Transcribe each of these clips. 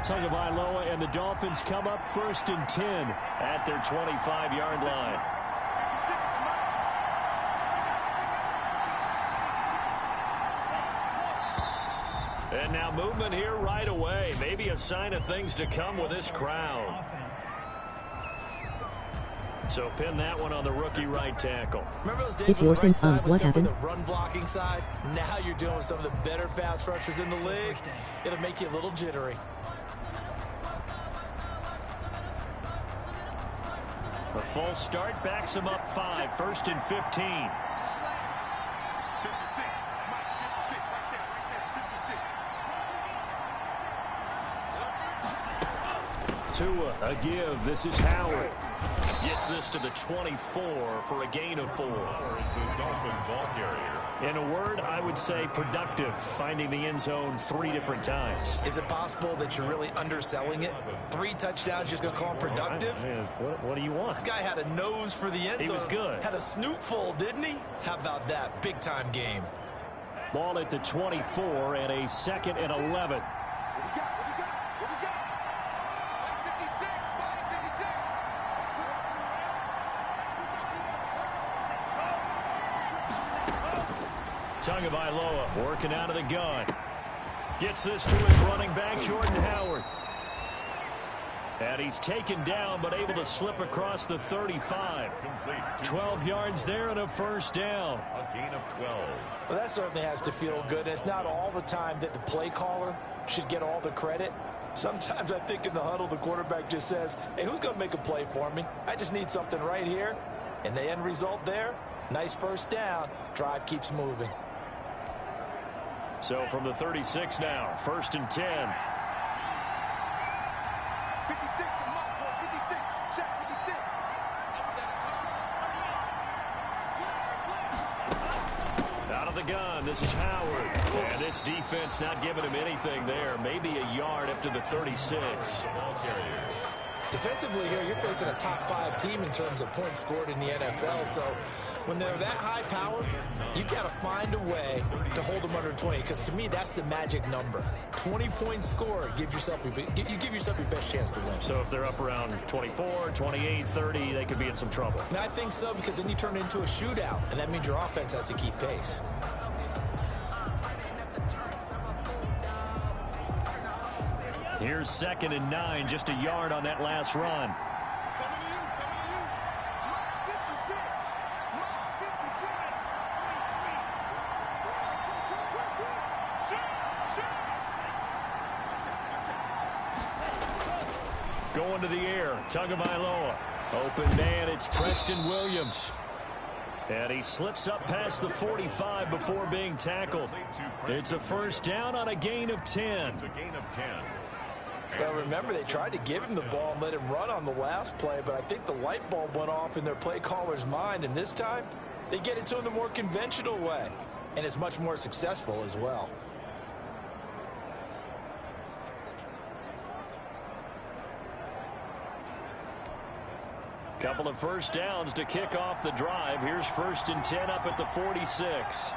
Tagovailoa and the Dolphins come up 1st and 10 at their 25-yard line. And now movement here right away. Maybe a sign of things to come with this crowd. So pin that one on the rookie right tackle. Remember those days when the right side was simply the run blocking side? Now you're doing some of the better pass rushers in the league. It'll make you a little jittery. A false start backs him up 5. 1st and 15. Tua, a give. This is Howard. Gets this to the 24 for a gain of 4. In a word, I would say productive, finding the end zone 3 different times. Is it possible that you're really underselling it? 3 touchdowns, just going to call him productive? What do you want? This guy had a nose for the end zone. He was good. Had a snootful, didn't he? How about that? Big-time game. Ball at the 24 and a 2nd and 11. Tagovailoa working out of the gun. Gets this to his running back, Jordan Howard. And he's taken down, but able to slip across the 35. 12 yards there and a 1st down. A gain of 12. Well, that certainly has to feel good. It's not all the time that the play caller should get all the credit. Sometimes I think in the huddle, the quarterback just says, hey, who's going to make a play for me? I just need something right here. And the end result there, nice 1st down. Drive keeps moving. So from the 36 now, 1st and 10. Out of the gun, this is Howard. And this defense not giving him anything there. Maybe a yard up to the 36. Defensively here, you're facing a top 5 team in terms of points scored in the NFL. So when they're that high powered, you got to find a way to hold them under 20. Because to me, that's the magic number. 20 points scored, you give yourself your best chance to win. So if they're up around 24, 28, 30, they could be in some trouble. And I think so, because then you turn it into a shootout, and that means your offense has to keep pace. Here's 2nd and 9, just a yard on that last run. Going to the air, Tagovailoa. Open man, it's Preston Williams. And he slips up past the 45 before being tackled. It's a 1st down on a gain of 10. It's a gain of 10. Well, remember, they tried to give him the ball and let him run on the last play, but I think the light bulb went off in their play caller's mind, and this time they get it to him the more conventional way, and it's much more successful as well. Couple of 1st downs to kick off the drive. Here's 1st and 10 up at the 46.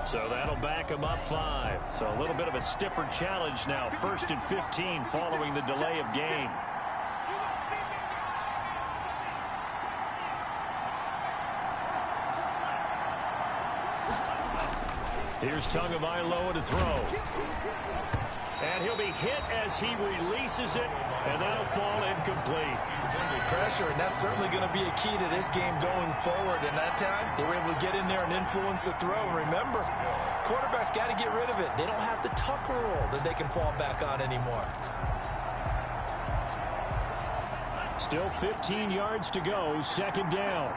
So that'll back him up 5. So a little bit of a stiffer challenge now. 1st and 15 following the delay of game. Here's Tagovailoa to throw. And he'll be hit as he releases it, and that'll fall incomplete. Pressure, and that's certainly going to be a key to this game going forward. And that time, they were able to get in there and influence the throw. And remember, quarterbacks got to get rid of it. They don't have the tuck rule that they can fall back on anymore. Still 15 yards to go, 2nd down.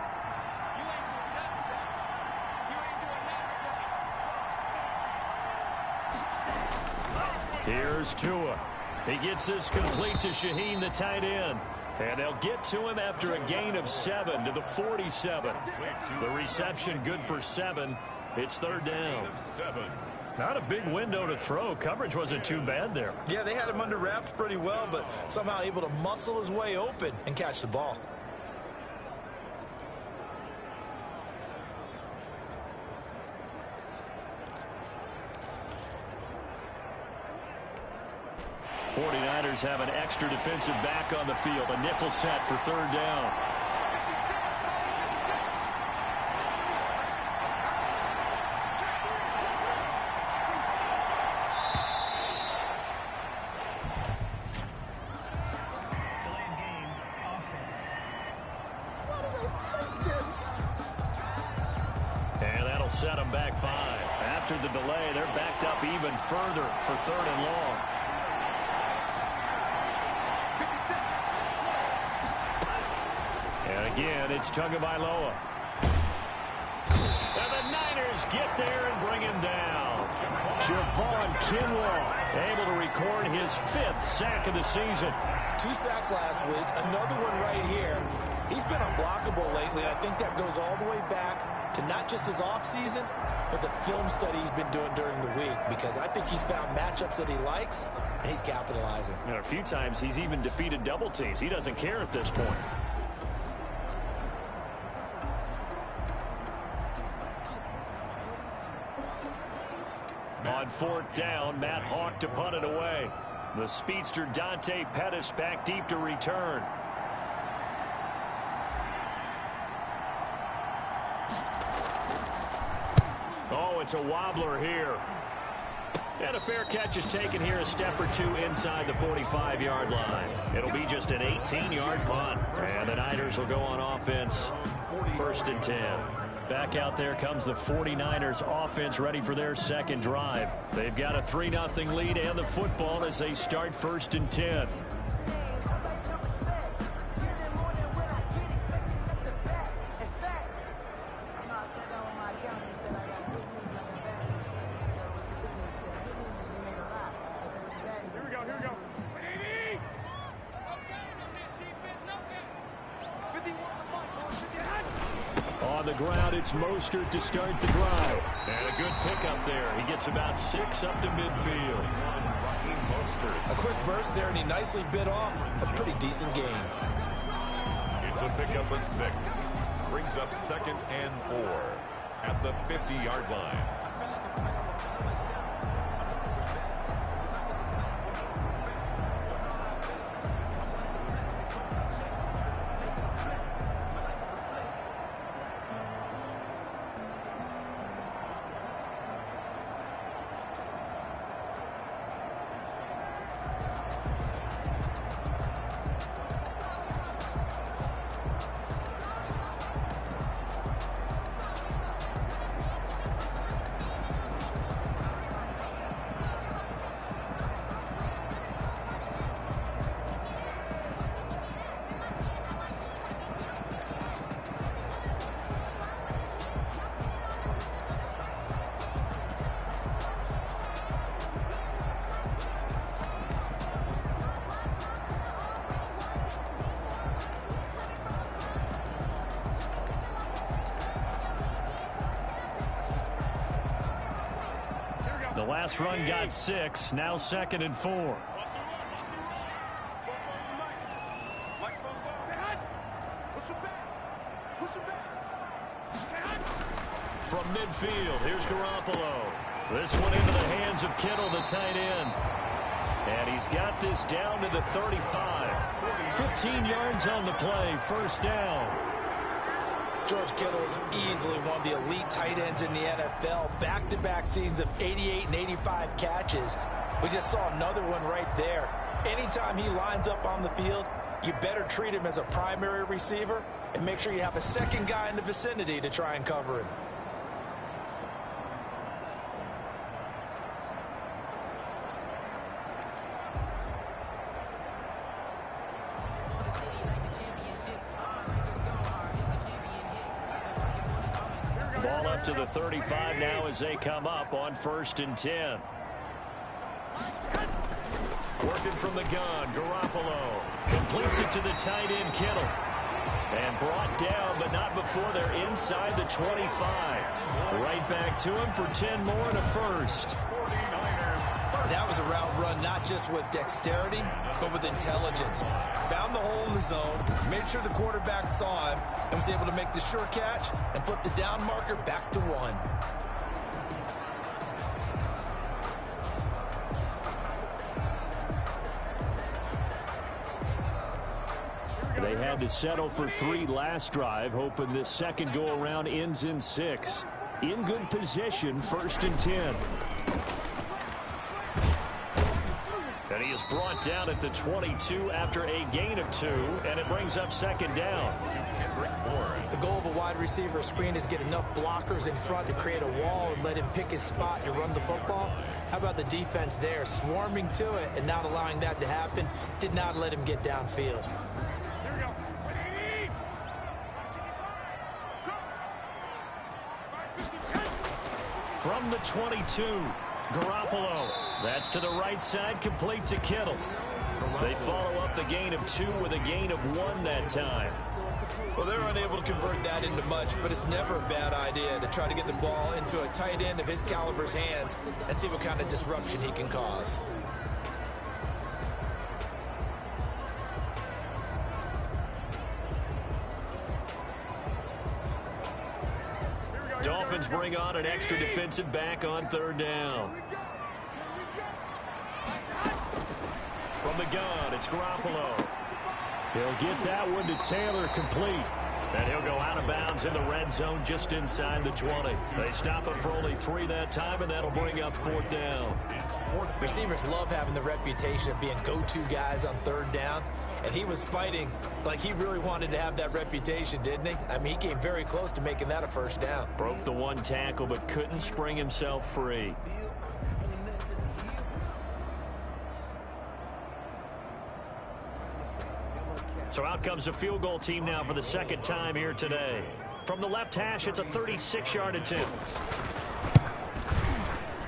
Here's Tua. He gets this complete to Shaheen, the tight end. And they'll get to him after a gain of 7 to the 47. The reception good for 7. It's 3rd down. Not a big window to throw. Coverage wasn't too bad there. Yeah, they had him under wraps pretty well, but somehow able to muscle his way open and catch the ball. '49ers have an extra defensive back on the field. A nickel set for third down. Set them back 5. After the delay, they're backed up even further for third and long. And again, it's Tagovailoa. And the Niners get there and bring him down. Javon Kinlaw able to record his 5th sack of the season. 2 sacks last week, another one right here. He's been unblockable lately, and I think that goes all the way back to not just his offseason, but the film study he's been doing during the week, because I think he's found matchups that he likes, and he's capitalizing. And a few times he's even defeated double teams. He doesn't care at this point. On 4th down, Matt Hawk to punt it away. The speedster Dante Pettis back deep to return. Oh, it's a wobbler here. And a fair catch is taken here, a step or 2 inside the 45-yard line. It'll be just an 18-yard punt. And the Niners will go on offense. 1st and 10. Back out there comes the 49ers offense, ready for their second drive. They've got a 3-0 lead and the football as they start 1st and 10. Ground, it's Mostert to start the drive. And a good pickup there. He gets about 6 up to midfield. A quick burst there, and he nicely bit off a pretty decent gain. It's a pickup of 6. Brings up 2nd and 4 at the 50-yard line. The last run got 6. Now 2nd and 4. From midfield, here's Garoppolo. This one into the hands of Kittle, the tight end. And he's got this down to the 35. 15 yards on the play, 1st down. George Kittle is easily one of the elite tight ends in the NFL. Back-to-back seasons of 88 and 85 catches. We just saw another one right there. Anytime he lines up on the field, you better treat him as a primary receiver and make sure you have a second guy in the vicinity to try and cover him. Ball up to the 35 now as they come up on 1st and 10. Working from the gun, Garoppolo completes it to the tight end, Kittle. And brought down, but not before they're inside the 25. Right back to him for 10 more and a first. That was a route run not just with dexterity, but with intelligence. Found the hole in the zone, made sure the quarterback saw him, and was able to make the sure catch and flip the down marker back to 1. They had to settle for 3 last drive, hoping this second go-around ends in 6. In good position, 1st and 10. And he is brought down at the 22 after a gain of 2, and it brings up 2nd down. The goal of a wide receiver screen is get enough blockers in front to create a wall and let him pick his spot to run the football. How about the defense there, swarming to it and not allowing that to happen? Did not let him get downfield. From the 22, Garoppolo. That's to the right side, complete to Kittle. They follow up the gain of 2 with a gain of 1 that time. Well, they're unable to convert that into much, but it's never a bad idea to try to get the ball into a tight end of his caliber's hands and see what kind of disruption he can cause. Dolphins bring on an extra defensive back on 3rd down. From the gun, it's Garoppolo. He'll get that one to Taylor, complete. And he'll go out of bounds in the red zone just inside the 20. They stop him for only 3 that time, and that'll bring up 4th down. Receivers love having the reputation of being go-to guys on 3rd down. And he was fighting like he really wanted to have that reputation, didn't he? I mean, he came very close to making that a 1st down. Broke the 1 tackle, but couldn't spring himself free. So out comes a field goal team now for the 2nd time here today. From the left hash, it's a 36-yard attempt.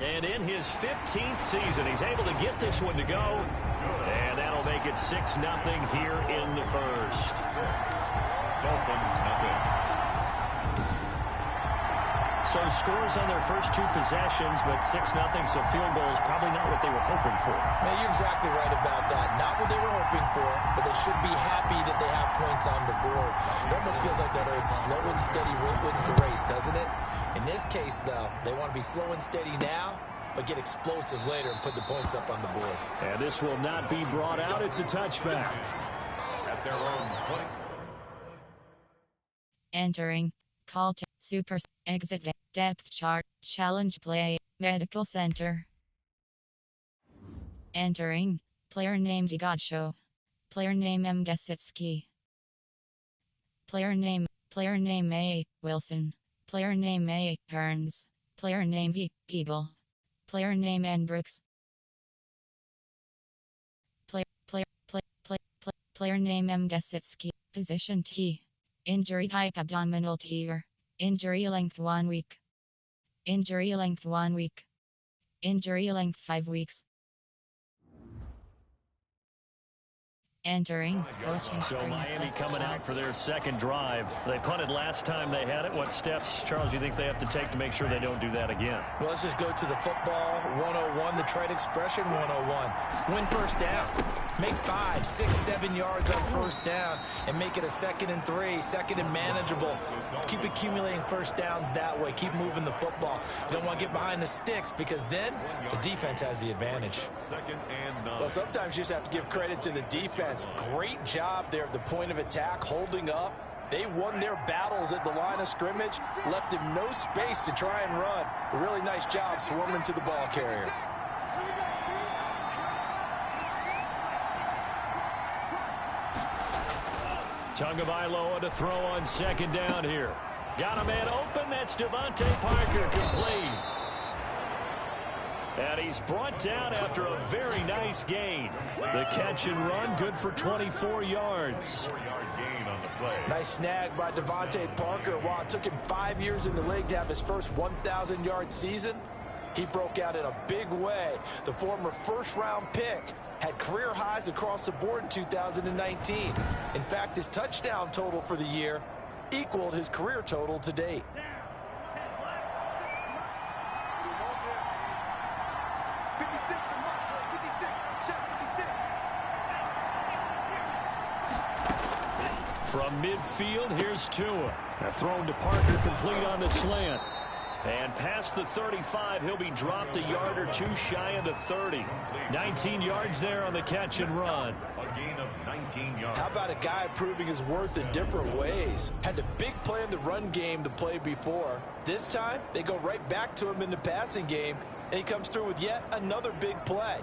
And in his 15th season, he's able to get this one to go. And that'll make it 6-0 here in the 1st. Dolphins nothing. So scores on their first 2 possessions, but 6-0, so field goal is probably not what they were hoping for. Man, you're exactly right about that. Not what they were hoping for, but they should be happy that they have points on the board. It almost feels like that old slow and steady wins the race, doesn't it? In this case, though, they want to be slow and steady now, but get explosive later and put the points up on the board. And this will not be brought out. It's a touchback. At their own 20. Entering. Call to Super Exit Depth Chart Challenge Play Medical Center. Entering. Player name Digadshow. Player name M. Gesitsky. Player name A. Wilson. Player name A. Burns. Player name B. Beagle. Player name N. Brooks. Player name M. Gesitsky. Position T. Injury type abdominal tear. Injury length 1 week. Injury length 1 week. Injury length 5 weeks. Entering coaching. So Miami coming out for their 2nd drive. They punted last time they had it. What steps, Charles, you think they have to take to make sure they don't do that again? Well, let's just go to the football 101, the trade expression 101. Win 1st down. Make 5, 6, 7 yards on 1st down and make it a 2nd and 3, 2nd and manageable. Keep accumulating 1st downs that way. Keep moving the football. You don't want to get behind the sticks because then the defense has the advantage. 2nd and 9. Well, sometimes you just have to give credit to the defense. Great job there at the point of attack, holding up. They won their battles at the line of scrimmage, left him no space to try and run. A really nice job swarming to the ball carrier. Tagovailoa to throw on 2nd down here. Got a man open. That's Devontae Parker, complete. And he's brought down after a very nice gain. The catch and run, good for 24 yards. 4-yard gain on the play. Nice snag by Devontae Parker. While it took him 5 years in the league to have his first 1,000-yard season, He broke out in a big way. The former first-round pick had career highs across the board in 2019. In fact, his touchdown total for the year equaled his career total to date. From midfield, here's Tua. Thrown to Parker, complete on the slant. And past the 35, he'll be dropped a yard or two shy of the 30. 19 yards there on the catch and run. A gain of 19 yards. How about a guy proving his worth in different ways? Had a big play in the run game the play before. This time, they go right back to him in the passing game, and he comes through with yet another big play.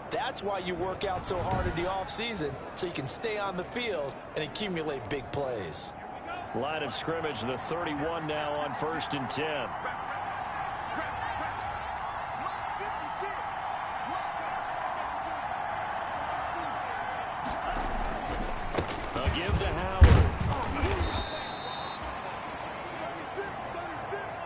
That's why you work out so hard in the offseason, so you can stay on the field and accumulate big plays. Line of scrimmage, the 31 now on 1st and 10. A give to Howard.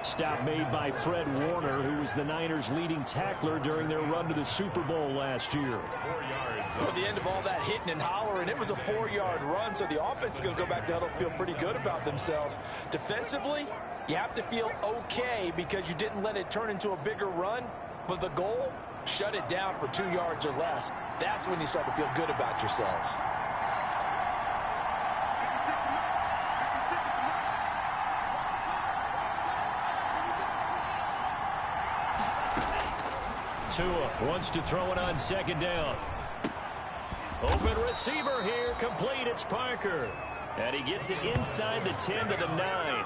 Stop made by Fred Warner, who was the Niners' leading tackler during their run to the Super Bowl last year. 4 yards. At the end of all that hitting and hollering, it was a 4-yard run, so the offense is going to go back to huddle, feel pretty good about themselves. Defensively, you have to feel okay because you didn't let it turn into a bigger run, but the goal, shut it down for 2 yards or less. That's when you start to feel good about yourselves. Tua wants to throw it on 2nd down. Open receiver here, complete. It's Parker. And he gets it inside the 10 to the 9.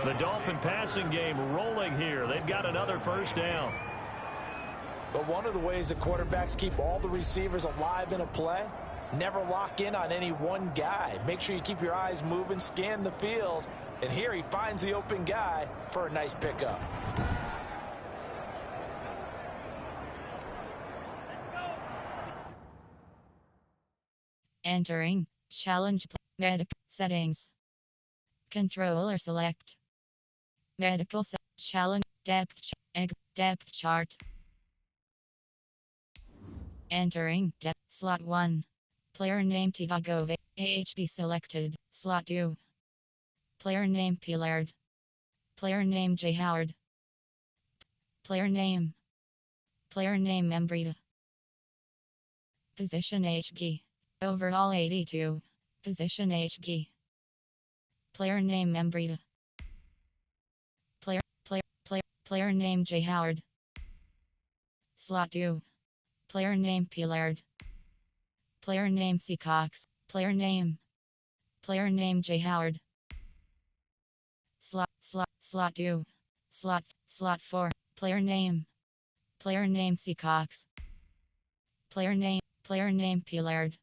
The Dolphin passing game rolling here. They've got another 1st down. But one of the ways that quarterbacks keep all the receivers alive in a play, never lock in on any one guy. Make sure you keep your eyes moving, scan the field. And here he finds the open guy for a nice pickup. Entering challenge medical settings. Controller select medical challenge depth chart. Entering depth slot 1. Player name Tigagove AHB selected. Slot 2. Player name Pillard. Player name J Howard. Player name Membrita. Position HG. Overall 82. Position HG. Player name Membrita. Player name J Howard. Slot 2. Player name Pillard. Player name C Cox. Player name J Howard. Slot 2. Slot 4. Player name C Cox. Player name Pillard.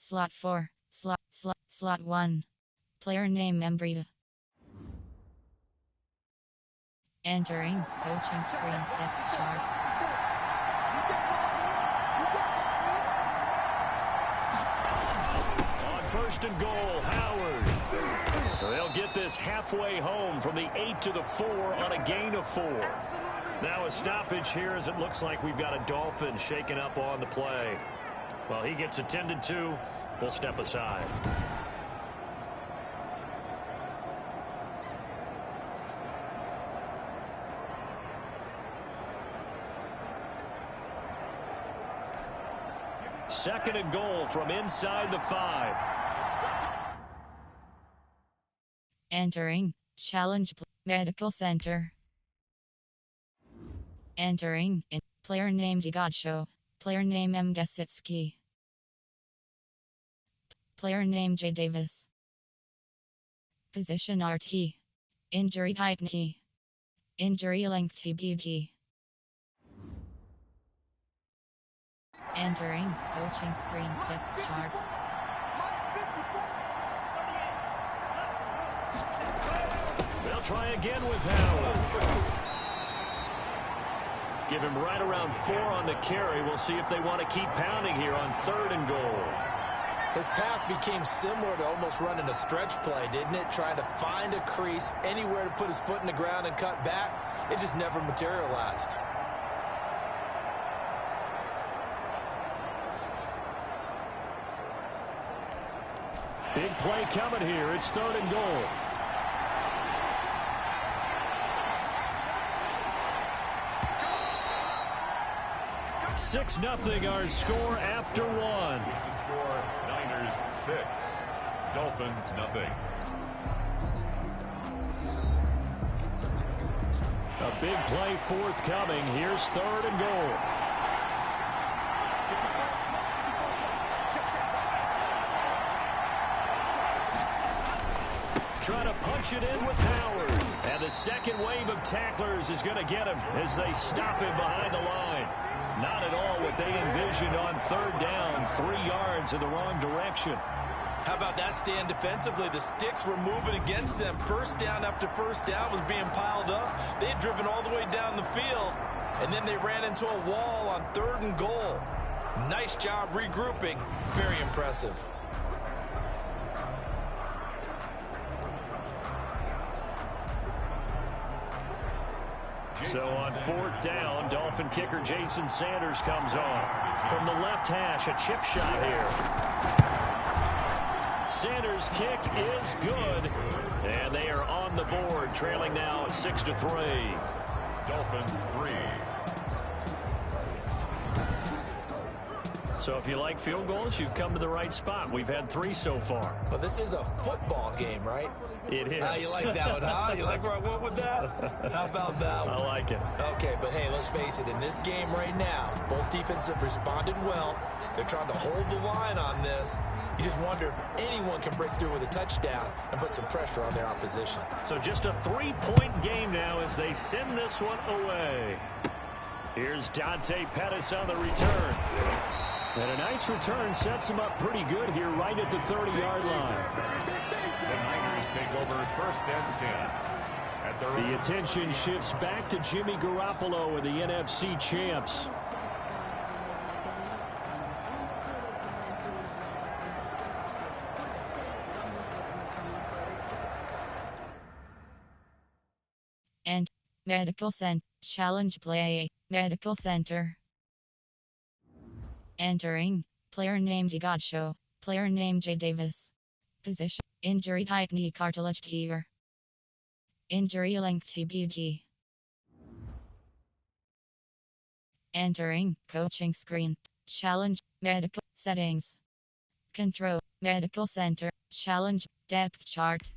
Slot 4. Slot 1. Player name Membrita. Entering coaching screen depth chart. On 1st and goal, Howard. They'll get this halfway home from the 8 to the 4 on a gain of 4. Now a stoppage here as it looks like we've got a Dolphin shaking up on the play. Well, he gets attended to. We'll step aside. Second and goal from inside the 5. Entering challenge medical center. Entering in player name Digadshow. Player name M. Gesitsky. Player name J. Davis. Position RT. Injury height key. Injury length TBD. Entering coaching screen depth chart. They'll try again with Howard. Give him right around 4 on the carry. We'll see if they want to keep pounding here on 3rd and goal. His path became similar to almost running a stretch play, didn't it? Trying to find a crease, anywhere to put his foot in the ground and cut back. It just never materialized. Big play coming here. It's 3rd and goal. Six nothing our score after one. The score, Niners 6, Dolphins nothing. A big play forthcoming. Here's 3rd and goal. Trying to punch it in with Howard. And the second wave of tacklers is going to get him as they stop him behind the line. Not at all what they envisioned on 3rd down. 3 yards in the wrong direction. How about that stand defensively? The sticks were moving against them. First down after first down was being piled up. They had driven all the way down the field, and then they ran into a wall on 3rd and goal. Nice job regrouping. Very impressive. So on 4th down, Dolphin kicker Jason Sanders comes on. From the left hash, a chip shot here. Sanders' kick is good. And they are on the board, trailing now 6-3. Dolphins 3. So if you like field goals, you've come to the right spot. We've had 3 so far. Well, this is a football game, right? It is. You like that one, huh? You like where I went with that? How about that one? I like it. Okay, but hey, let's face it. In this game right now, both defenses have responded well. They're trying to hold the line on this. You just wonder if anyone can break through with a touchdown and put some pressure on their opposition. So just a 3-point game now as they send this one away. Here's Dante Pettis on the return. And a nice return sets him up pretty good here right at the 30-yard line. The Niners take over 1st and 10. At their The attention shifts back to Jimmy Garoppolo and the NFC champs. And Medical Center. Challenge play. Medical Center. Entering. Player name Godshow. Player name J. Davis. Position. Injury type knee cartilage tear. Injury length TBD. Entering. Coaching screen. Challenge. Medical settings. Control. Medical Center. Challenge. Depth chart.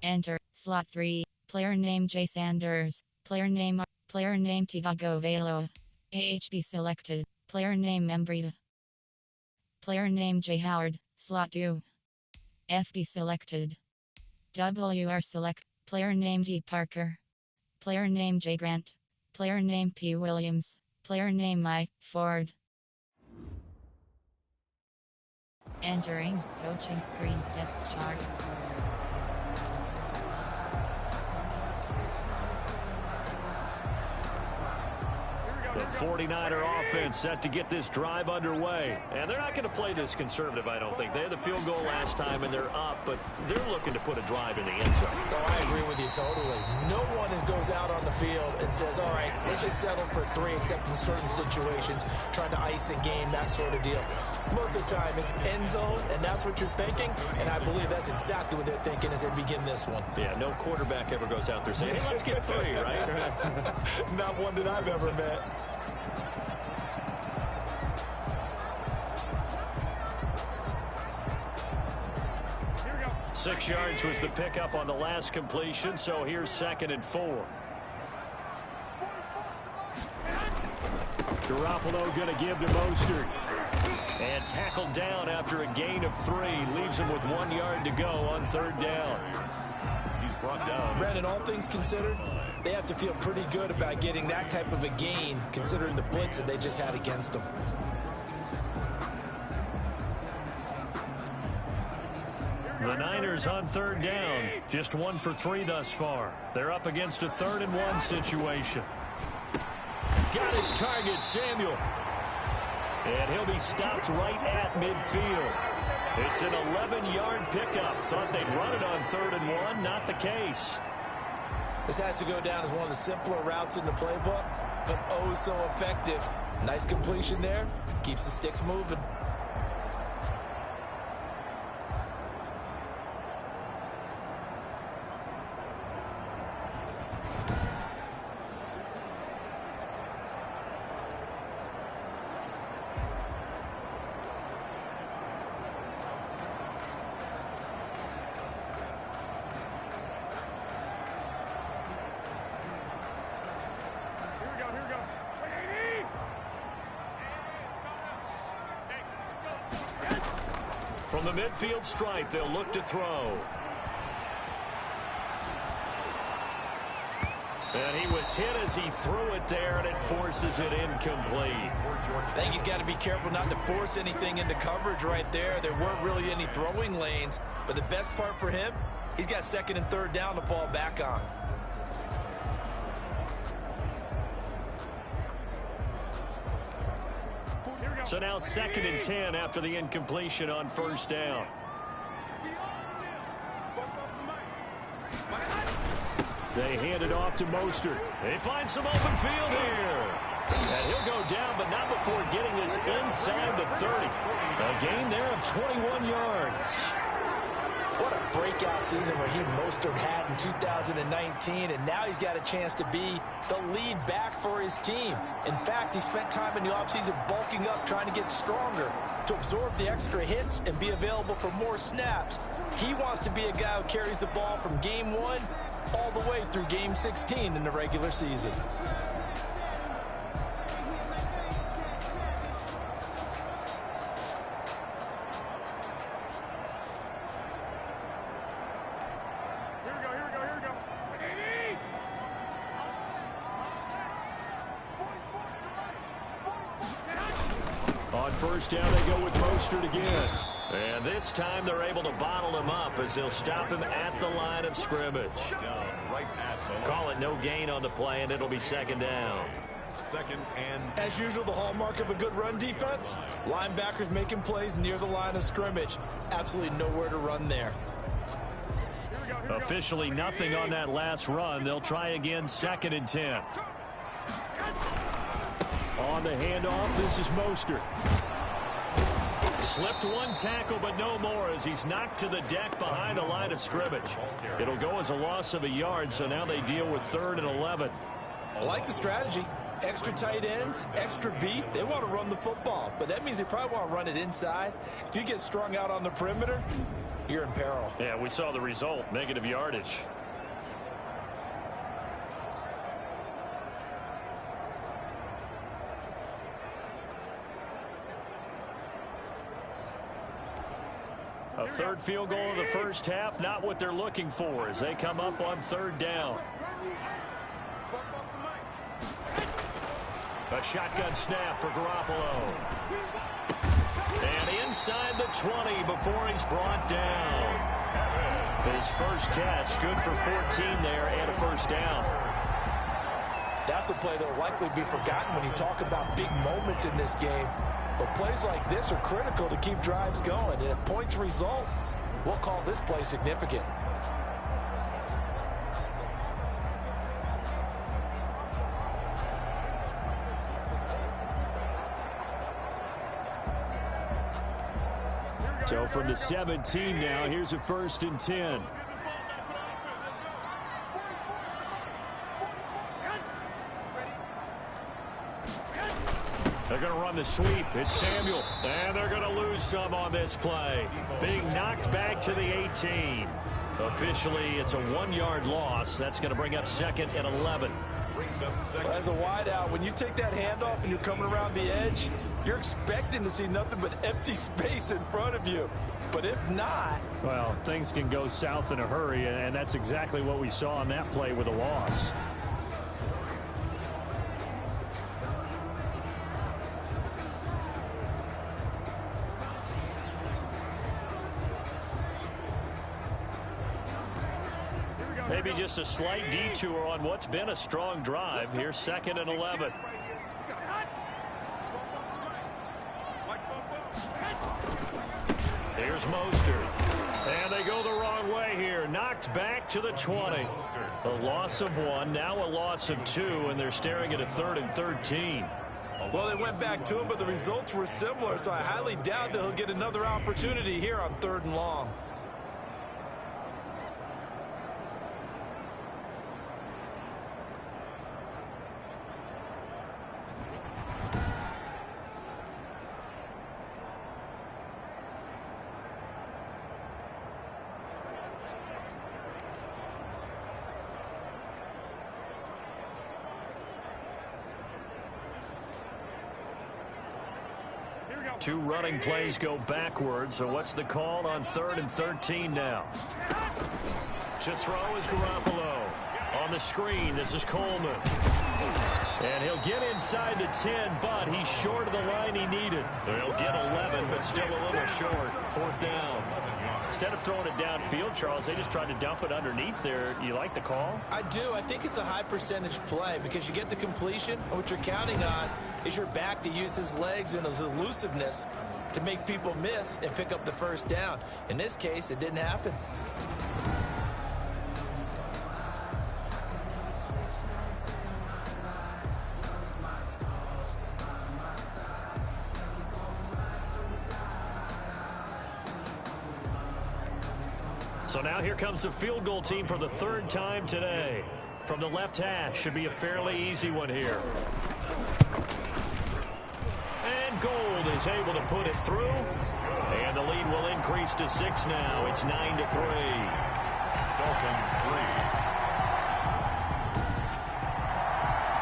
Enter. Slot 3. Player name J. Sanders. Player name Tiago Velo. AHB selected. Player name Membrita. Player name J. Howard. Slot 2. FB selected. WR select. Player name D. Parker. Player name J. Grant. Player name P. Williams. Player name I. Ford. Entering. Coaching screen. Depth chart. The 49er offense set to get this drive underway. And they're not going to play this conservative, I don't think. They had the field goal last time, and they're up, but they're looking to put a drive in the end zone. Oh, I agree with you totally. No one goes out on the field and says, all right, let's just settle for 3, except in certain situations, trying to ice a game, that sort of deal. Most of the time, it's end zone, and that's what you're thinking, and I believe that's exactly what they're thinking as they begin this one. Yeah, no quarterback ever goes out there saying, hey, let's get 3, right? Not one that I've ever met. Six yards was the pickup on the last completion, so here's 2nd and 4. Garoppolo going to give to Mostert. And tackled down after a gain of 3. Leaves him with 1 yard to go on 3rd down. He's brought down. Brandon, all things considered, they have to feel pretty good about getting that type of a gain, considering the blitz that they just had against them. The Niners on 3rd down. Just 1 for 3 thus far. They're up against a 3rd and 1 situation. Got his target, Samuel. And he'll be stopped right at midfield. It's an 11-yard pickup. Thought they'd run it on 3rd and 1. Not the case. This has to go down as one of the simpler routes in the playbook, but oh so effective. Nice completion there. Keeps the sticks moving. From the midfield stripe, they'll look to throw. And he was hit as he threw it there, and it forces it incomplete. I think he's got to be careful not to force anything into coverage right there. There weren't really any throwing lanes, but the best part for him, he's got 2nd and 3rd down to fall back on. So now 2nd and 10 after the incompletion on 1st down. They hand it off to Mostert. They find some open field here. And he'll go down, but not before getting this inside the 30. A gain there of 21 yards. What a breakout season Raheem Mostert had in 2019, and now he's got a chance to be the lead back for his team. In fact, he spent time in the offseason bulking up, trying to get stronger, to absorb the extra hits and be available for more snaps. He wants to be a guy who carries the ball from game 1 all the way through game 16 in the regular season. On 1st down, they go with Mostert again. And this time they're able to bottle him up as they'll stop him at the line of scrimmage. Call it no gain on the play, and it'll be 2nd down. 2nd and... As usual, the hallmark of a good run defense, linebackers making plays near the line of scrimmage. Absolutely nowhere to run there. Officially nothing on that last run. They'll try again, 2nd and 10. On the handoff, this is Mostert. Slipped one tackle, but no more as he's knocked to the deck behind the line of scrimmage. It'll go as a loss of a yard, so now they deal with 3rd and 11. I like the strategy. Extra tight ends, extra beef. They want to run the football, but that means they probably want to run it inside. If you get strung out on the perimeter, you're in peril. Yeah, we saw the result, negative yardage. A 3rd field goal of the 1st half, not what they're looking for as they come up on 3rd down. A shotgun snap for Garoppolo. And inside the 20 before he's brought down. His first catch, good for 14 there and a 1st down. That's a play that will likely be forgotten when you talk about big moments in this game. But plays like this are critical to keep drives going. And if points result, we'll call this play significant. So from the 17 now, here's a 1st and 10. They're going to run the sweep. It's Samuel. And they're going to lose some on this play. Being knocked back to the 18. Officially, it's a 1-yard loss. That's going to bring up 2nd and 11. Well, as a wideout, when you take that handoff and you're coming around the edge, you're expecting to see nothing but empty space in front of you. But if not... Well, things can go south in a hurry, and that's exactly what we saw on that play with a loss. Maybe just a slight detour on what's been a strong drive. Here's 2nd and 11. Here's Mostert. And they go the wrong way here. Knocked back to the 20. A loss of 1, now a loss of 2, and they're staring at a 3rd and 13. Well, they went back to him, but the results were similar, so I highly doubt that he'll get another opportunity here on 3rd and long. Two running plays go backwards, so what's the call on 3rd and 13 now? To throw is Garoppolo. On the screen, this is Coleman. And he'll get inside the 10, but he's short of the line he needed. He'll get 11, but still a little short. 4th down. Instead of throwing it downfield, Charles, they just tried to dump it underneath there. You like the call? I do. I think it's a high percentage play because you get the completion, and what you're counting on is your back to use his legs and his elusiveness to make people miss and pick up the 1st down. In this case, it didn't happen. So now here comes the field goal team for the 3rd time today. From the left hash, should be a fairly easy one here. And Gold is able to put it through. And the lead will increase to 6 now. It's 9-3. Dolphins 3.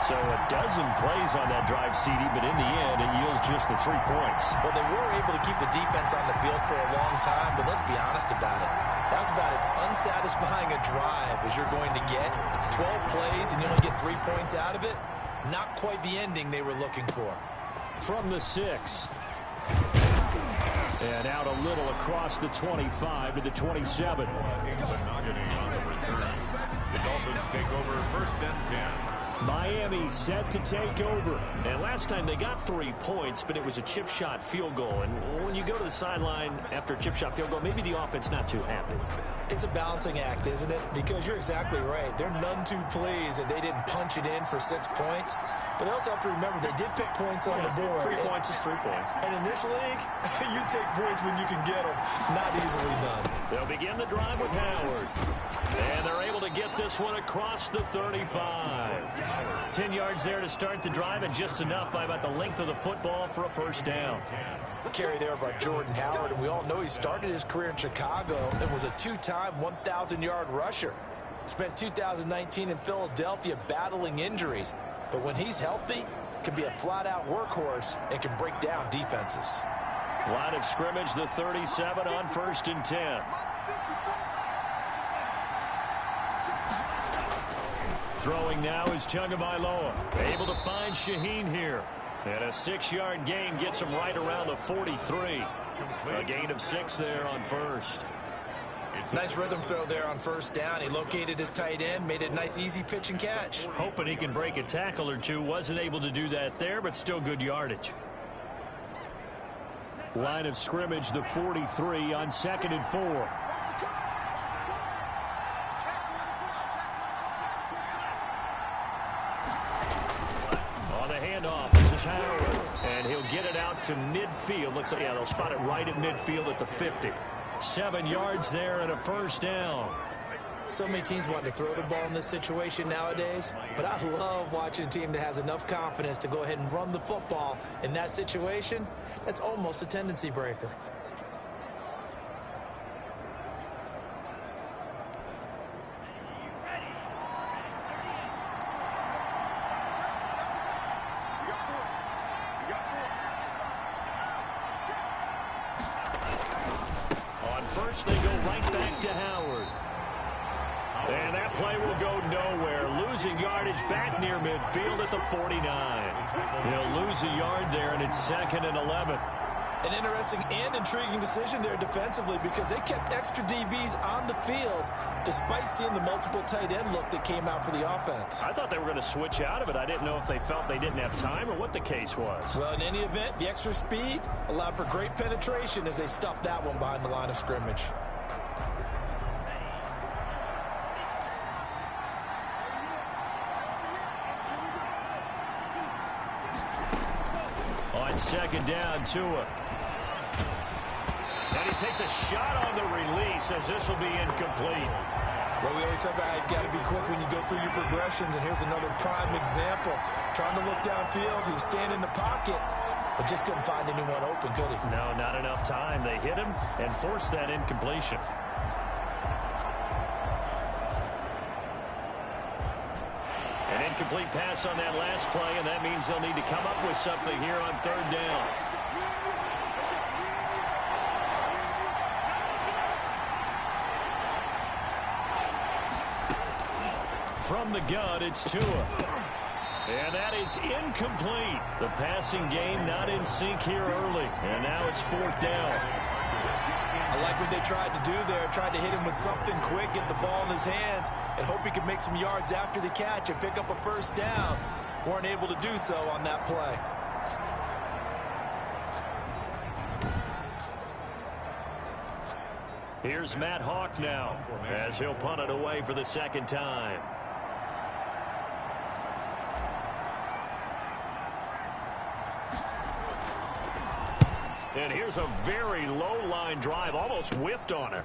So a dozen plays on that drive, CD, but in the end, it yields just the 3 points. Well, they were able to keep the defense on the field for a long time, but let's be honest about it. That was about as unsatisfying a drive as you're going to get. 12 plays and you only get 3 points out of it. Not quite the ending they were looking for. From the 6. And out a little across the 25 to the 27. The Dolphins take over 1st and 10. Miami set to take over. And last time they got 3 points, but it was a chip shot field goal. And when you go to the sideline after a chip shot field goal, maybe the offense not too happy. It's a balancing act, isn't it? Because you're exactly right. They're none too pleased that they didn't punch it in for 6 points. But they also have to remember they did pick points on the board. 3 points is 3 points. And in this league, you take points when you can get them. Not easily done. They'll begin the drive with Howard. And they're able to get this one across the 35. 10 yards there to start the drive, and just enough by about the length of the football for a 1st down. Carry there by Jordan Howard, and we all know he started his career in Chicago and was a 2-time 1,000-yard rusher. Spent 2019 in Philadelphia battling injuries, but when he's healthy, can be a flat-out workhorse and can break down defenses. Line of scrimmage, the 37 on 1st and 10. Throwing now is Tagovailoa. Able to find Shaheen here. And a 6-yard gain gets him right around the 43. A gain of 6 there on 1st. Nice rhythm throw there on 1st down. He located his tight end, made it a nice easy pitch and catch. Hoping he can break a tackle or two. Wasn't able to do that there, but still good yardage. Line of scrimmage, the 43 on 2nd and 4. Howard, and he'll get it out to midfield. Looks like, yeah, they'll spot it right at midfield at the 50. 7 yards there and a 1st down. So many teams want to throw the ball in this situation nowadays, but I love watching a team that has enough confidence to go ahead and run the football in that situation. That's almost a tendency breaker. They go right back to Howard. And that play will go nowhere. Losing yardage back near midfield at the 49. He'll lose a yard there, and it's 2nd and 11. An interesting and intriguing decision there defensively because they kept extra DBs on the field despite seeing the multiple tight end look that came out for the offense. I thought they were going to switch out of it. I didn't know if they felt they didn't have time or what the case was. Well, in any event, the extra speed allowed for great penetration as they stuffed that one behind the line of scrimmage. On second down, Tua. And he takes a shot on the release as this will be incomplete. Well, we always talk about how you've got to be quick when you go through your progressions, and here's another prime example. Trying to look downfield, he was standing in the pocket, but just couldn't find anyone open, could he? No, not enough time. They hit him and forced that incompletion. An incomplete pass on that last play, and that means they'll need to come up with something here on third down. From the gun, it's Tua. And that is incomplete. The passing game not in sync here early. And now it's fourth down. I like what they tried to do there. Tried to hit him with something quick, get the ball in his hands, and hope he could make some yards after the catch and pick up a first down. Weren't able to do so on that play. Here's Matt Hawk now as he'll punt it away for the second time. And here's a very low-line drive, almost whiffed on it.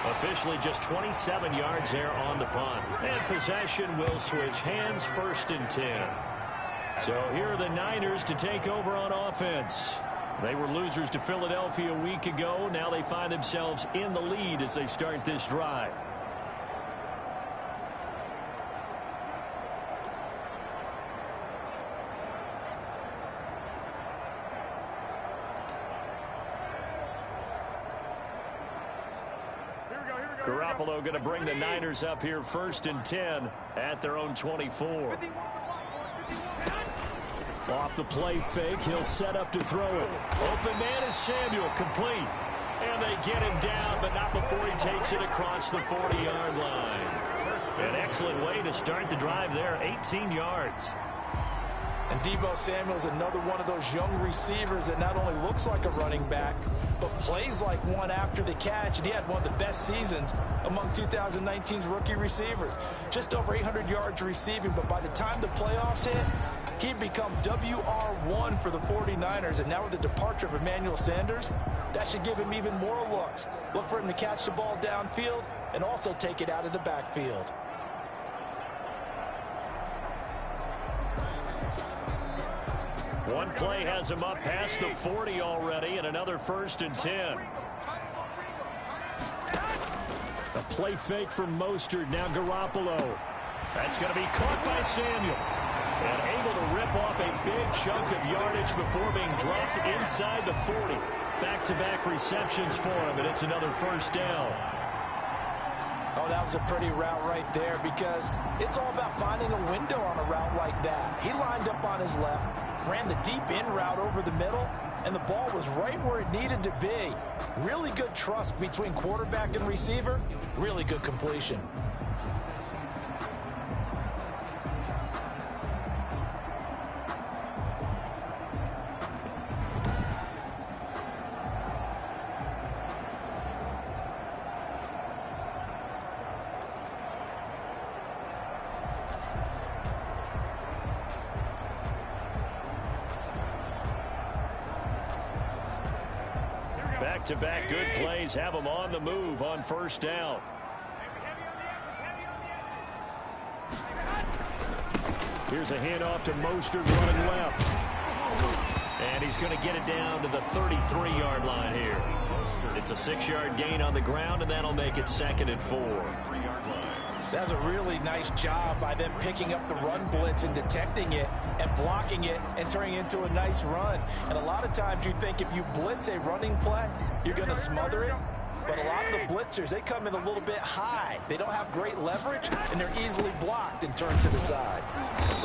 Officially just 27 yards there on the punt. And possession will switch hands, 1st and 10. So here are the Niners to take over on offense. They were losers to Philadelphia a week ago. Now they find themselves in the lead as they start this drive. Garoppolo going to bring the Niners up here 1st and 10 at their own 24. Off the play fake, he'll set up to throw it. Open man is Samuel, complete. And they get him down, but not before he takes it across the 40-yard line. An excellent way to start the drive there, 18 yards. And Deebo Samuel's another one of those young receivers that not only looks like a running back, but plays like one after the catch. And he had one of the best seasons among 2019's rookie receivers. Just over 800 yards receiving, but by the time the playoffs hit, he'd become WR1 for the 49ers. And now with the departure of Emmanuel Sanders, that should give him even more looks. Look for him to catch the ball downfield and also take it out of the backfield. One play has him up past the 40 already, and another 1st and 10. A play fake from Mostert, now Garoppolo. That's going to be caught by Samuel. And able to rip off a big chunk of yardage before being dropped inside the 40. Back-to-back receptions for him, and it's another 1st down. Oh, that was a pretty route right there because it's all about finding a window on a route like that. He lined up on his left, ran the deep in route over the middle, and the ball was right where it needed to be. Really good trust between quarterback and receiver. Really good completion. Back-to-back good plays have them on the move on 1st down. Here's a handoff to Mostert running left. And he's going to get it down to the 33-yard line here. It's a 6-yard gain on the ground, and that'll make it 2nd and 4. That's a really nice job by them picking up the run blitz and detecting it and blocking it and turning it into a nice run. And a lot of times you think if you blitz a running play, you're going to smother it. But a lot of the blitzers, they come in a little bit high. They don't have great leverage, and they're easily blocked and turned to the side.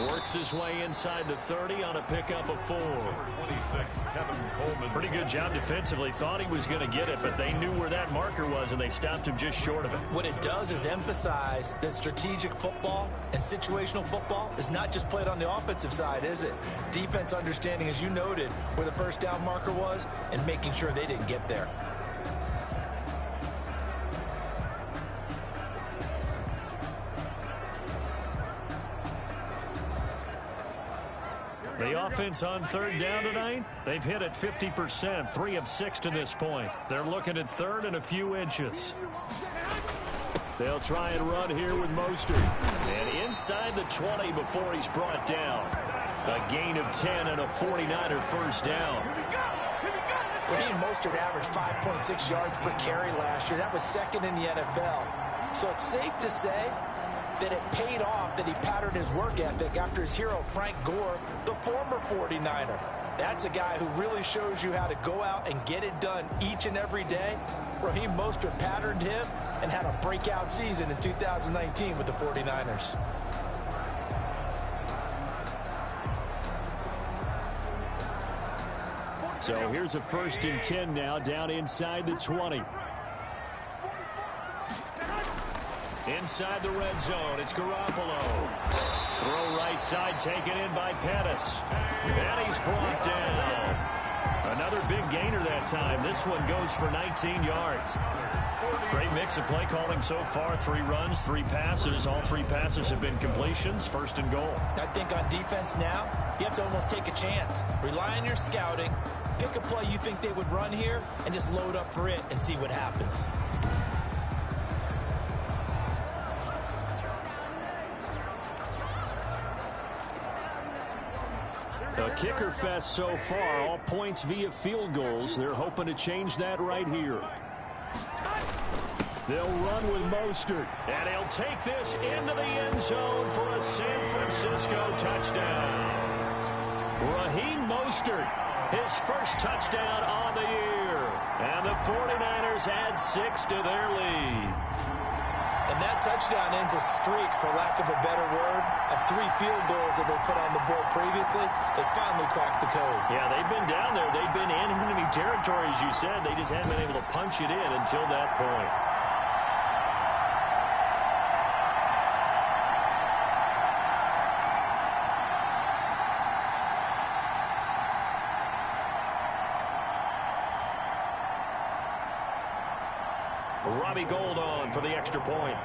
Works his way inside the 30 on a pickup of 4. 26, Tevin Coleman. Pretty good job defensively. Thought he was going to get it, but they knew where that marker was, and they stopped him just short of it. What it does is emphasize that strategic football and situational football is not just played on the offensive side, is it? Defense understanding, as you noted, where the first down marker was and making sure they didn't get there. The offense on third down tonight, they've hit it 50%, 3 of 6 to this point. They're looking at third and a few inches. They'll try and run here with Mostert. And inside the 20 before he's brought down. A gain of 10 and a 49er first down. Raheem Mostert averaged 5.6 yards per carry last year. That was second in the NFL. So it's safe to say that it paid off that he patterned his work ethic after his hero Frank Gore, the former 49er. That's a guy who really shows you how to go out and get it done each and every day. Raheem Mostert patterned him and had a breakout season in 2019 with the 49ers. So here's a 1st and 10 now, down inside the 20. Inside the red zone, it's Garoppolo. Throw right side, taken in by Pettis. And he's brought down. Another big gainer that time. This one goes for 19 yards. Great mix of play calling so far. 3 runs, 3 passes. All 3 passes have been completions. 1st and goal. I think on defense now, you have to almost take a chance. Rely on your scouting. Pick a play you think they would run here and just load up for it and see what happens. A kicker fest so far, all points via field goals. They're hoping to change that right here. They'll run with Mostert, and he'll take this into the end zone for a San Francisco touchdown. Raheem Mostert, his first touchdown on the year, and the 49ers add 6 to their lead. And that touchdown ends a streak, for lack of a better word, of 3 field goals that they put on the board previously. They finally cracked the code. Yeah, they've been down there. They've been in enemy territory, as you said. They just haven't been able to punch it in until that point. Robbie Gould on for the extra point.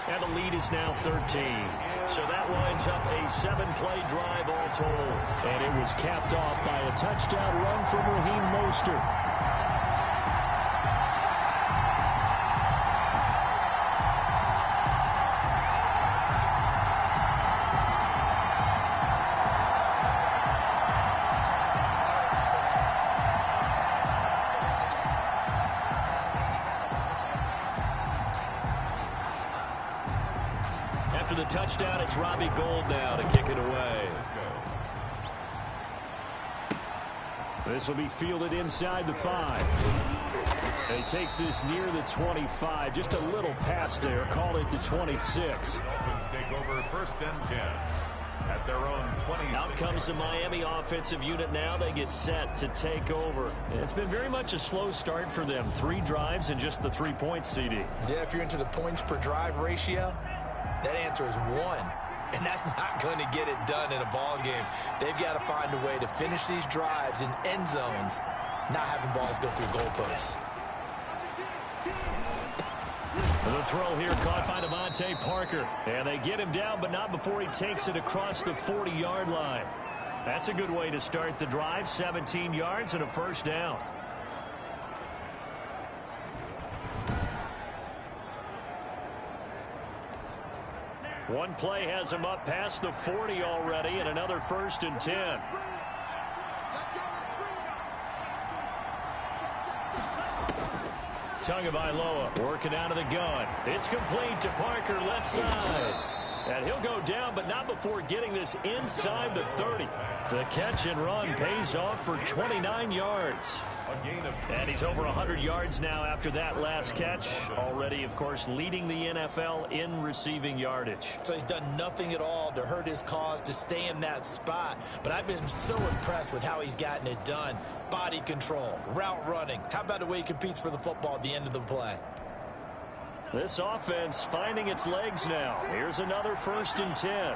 And the lead is now 13. So that winds up a 7-play drive all told. And it was capped off by a touchdown run from Raheem Mostert. After the touchdown, it's Robbie Gould now to kick it away. This will be fielded inside the 5. And he takes this near the 25. Just a little pass there. Call it the 26. Dolphins take over 1st and 10 at their own 26. Out comes the Miami offensive unit now. They get set to take over. It's been very much a slow start for them. 3 drives and just the 3 points, CD. Yeah, if you're into the points per drive ratio, that answer is 1. And that's not going to get it done in a ball game. They've got to find a way to finish these drives in end zones, not having balls go through goalposts. The throw here caught by Devontae Parker. And they get him down, but not before he takes it across the 40-yard line. That's a good way to start the drive. 17 yards and a first down. One play has him up past the 40 already, and another 1st and 10. Tagovailoa working out of the gun. It's complete to Parker, left side. And he'll go down, but not before getting this inside the 30. The catch and run pays off for 29 yards. And he's over 100 yards now after that last catch. Already, of course, leading the NFL in receiving yardage. So he's done nothing at all to hurt his cause to stay in that spot. But I've been so impressed with how he's gotten it done. Body control, route running. How about the way he competes for the football at the end of the play? This offense finding its legs now. Here's another 1st and 10.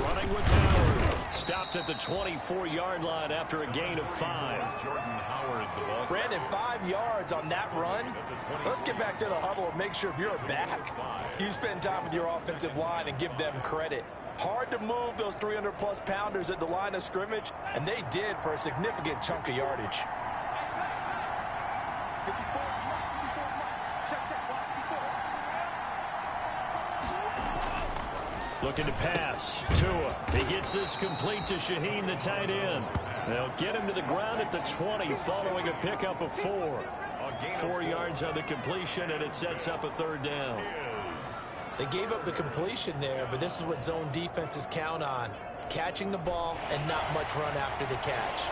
Running with Howard. Stopped at the 24-yard line after a gain of 5. Brandon, 5 yards on that run. Let's get back to the huddle and make sure if you're a back, you spend time with your offensive line and give them credit. Hard to move those 300-plus pounders at the line of scrimmage, and they did for a significant chunk of yardage. Looking to pass. Tua. He gets this complete to Shaheen, the tight end. They'll get him to the ground at the 20 following a pickup of 4. 4 yards on the completion, and it sets up a 3rd down. They gave up the completion there, but this is what zone defenses count on. Catching the ball and not much run after the catch.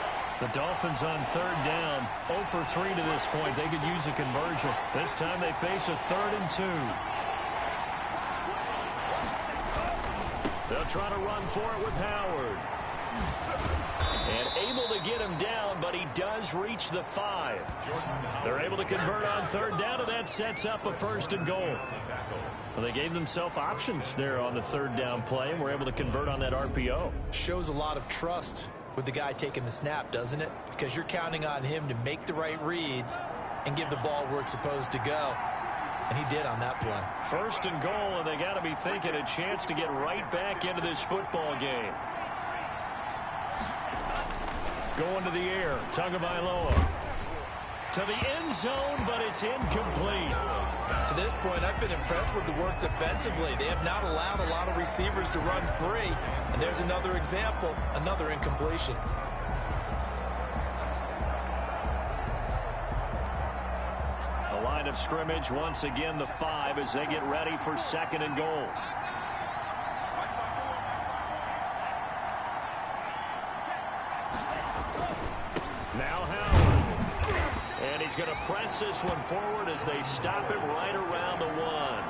The Dolphins on 3rd down. 0 for 3 to this point. They could use a conversion. This time they face a 3rd and 2. They'll try to run for it with Howard. And able to get him down, but he does reach the 5. They're able to convert on 3rd down, and that sets up a 1st and goal. Well, they gave themselves options there on the 3rd down play, and were able to convert on that RPO. Shows a lot of trust with the guy taking the snap, doesn't it? Because you're counting on him to make the right reads and give the ball where it's supposed to go. And he did on that play. 1st and goal, and they got to be thinking a chance to get right back into this football game. Going to the air, Tagovailoa. To the end zone, but it's incomplete. To this point, I've been impressed with the work defensively. They have not allowed a lot of receivers to run free. And there's another example, another incompletion. The line of scrimmage, once again, the 5 as they get ready for 2nd and goal. Now Howard. And he's going to press this one forward as they stop him right around the 1.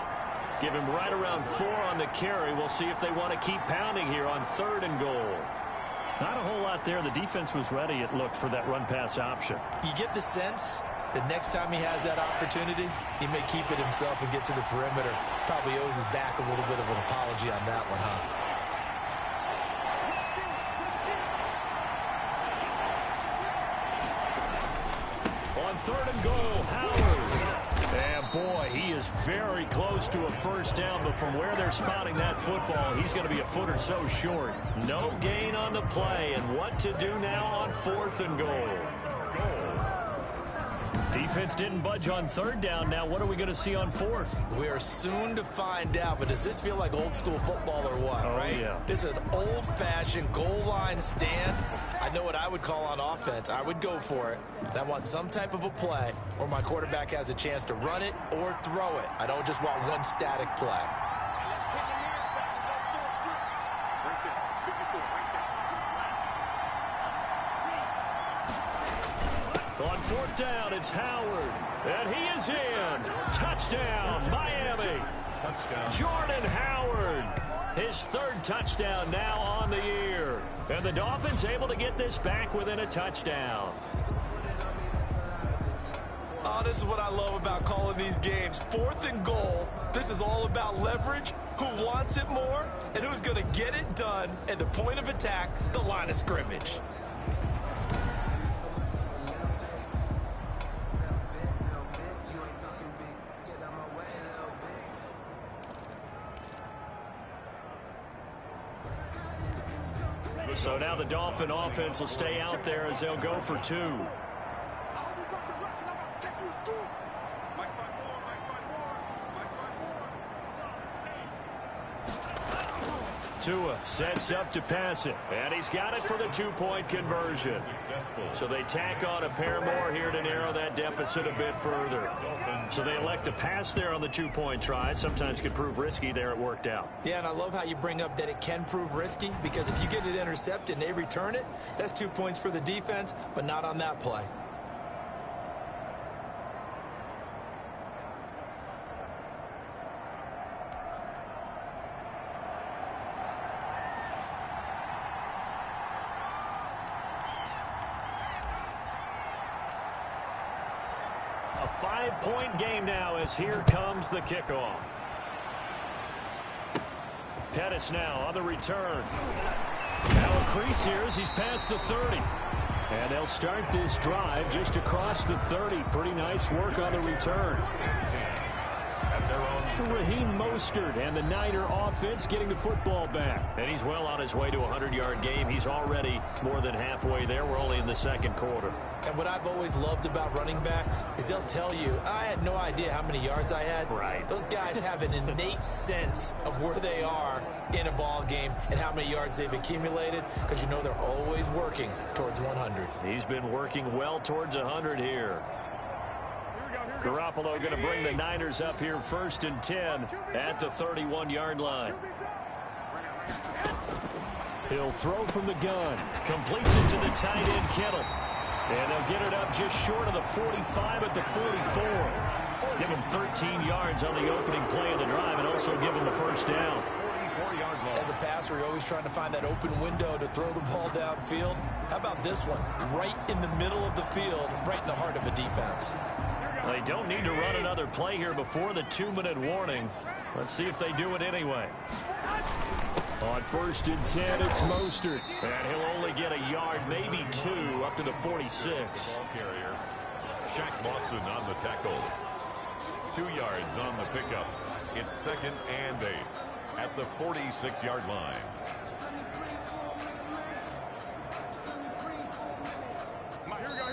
Give him right around 4 on the carry. We'll see if they want to keep pounding here on 3rd and goal. Not a whole lot there. The defense was ready, it looked, for that run-pass option. You get the sense that next time he has that opportunity, he may keep it himself and get to the perimeter. Probably owes his back a little bit of an apology on that one, huh? On 3rd and goal, Howard. And boy, he is very close to a 1st down, but from where they're spotting that football, he's going to be a foot or so short. No gain on the play, and what to do now on 4th and goal. Defense didn't budge on 3rd down. Now what are we going to see on 4th? We are soon to find out, but does this feel like old school football or what, right? Yeah. This is an old-fashioned goal line stand. I know what I would call on offense. I would go for it. I want some type of a play where my quarterback has a chance to run it or throw it. I don't just want one static play. On 4th down, it's Howard. And he is in. Touchdown, Miami. Touchdown. Jordan Howard. His 3rd touchdown now on the year. And the Dolphins able to get this back within a touchdown. Oh, this is what I love about calling these games. 4th and goal. This is all about leverage, who wants it more, and who's going to get it done at the point of attack, the line of scrimmage. So now the Dolphin offense will stay out there as they'll go for 2. Tua sets up to pass it, and he's got it for the 2-point conversion. So they tack on a pair more here to narrow that deficit a bit further. So they elect to pass there on the 2-point try. Sometimes could prove risky. There it worked out. Yeah, and I love how you bring up that it can prove risky, because if you get it intercepted and they return it, that's 2 points for the defense, but not on that play. A 5-point game now as here comes the kickoff. Pettis now on the return. Now a crease here as he's past the 30. And they'll start this drive just across the 30. Pretty nice work on the return. Raheem Mostert and the Niner offense getting the football back. And he's well on his way to a 100-yard game. He's already more than halfway there. We're only in the second quarter. And what I've always loved about running backs is they'll tell you, I had no idea how many yards I had. Right. Those guys have an innate sense of where they are in a ball game and how many yards they've accumulated, because you know they're always working towards 100. He's been working well towards 100 here. Garoppolo going to bring the Niners up here 1st and 10 at the 31-yard line. He'll throw from the gun. Completes it to the tight end, Kittle. And they'll get it up just short of the 45 at the 44. Give him 13 yards on the opening play of the drive and also give him the first down. As a passer, you're always trying to find that open window to throw the ball downfield. How about this one? Right in the middle of the field, right in the heart of a defense. They don't need to run another play here before the 2-minute warning. Let's see if they do it anyway. On 1st and 10, it's Mostert. And he'll only get a yard, maybe 2, up to the 46. Ball carrier, Shaq Lawson on the tackle. 2 yards on the pickup. It's 2nd and 8 at the 46-yard line.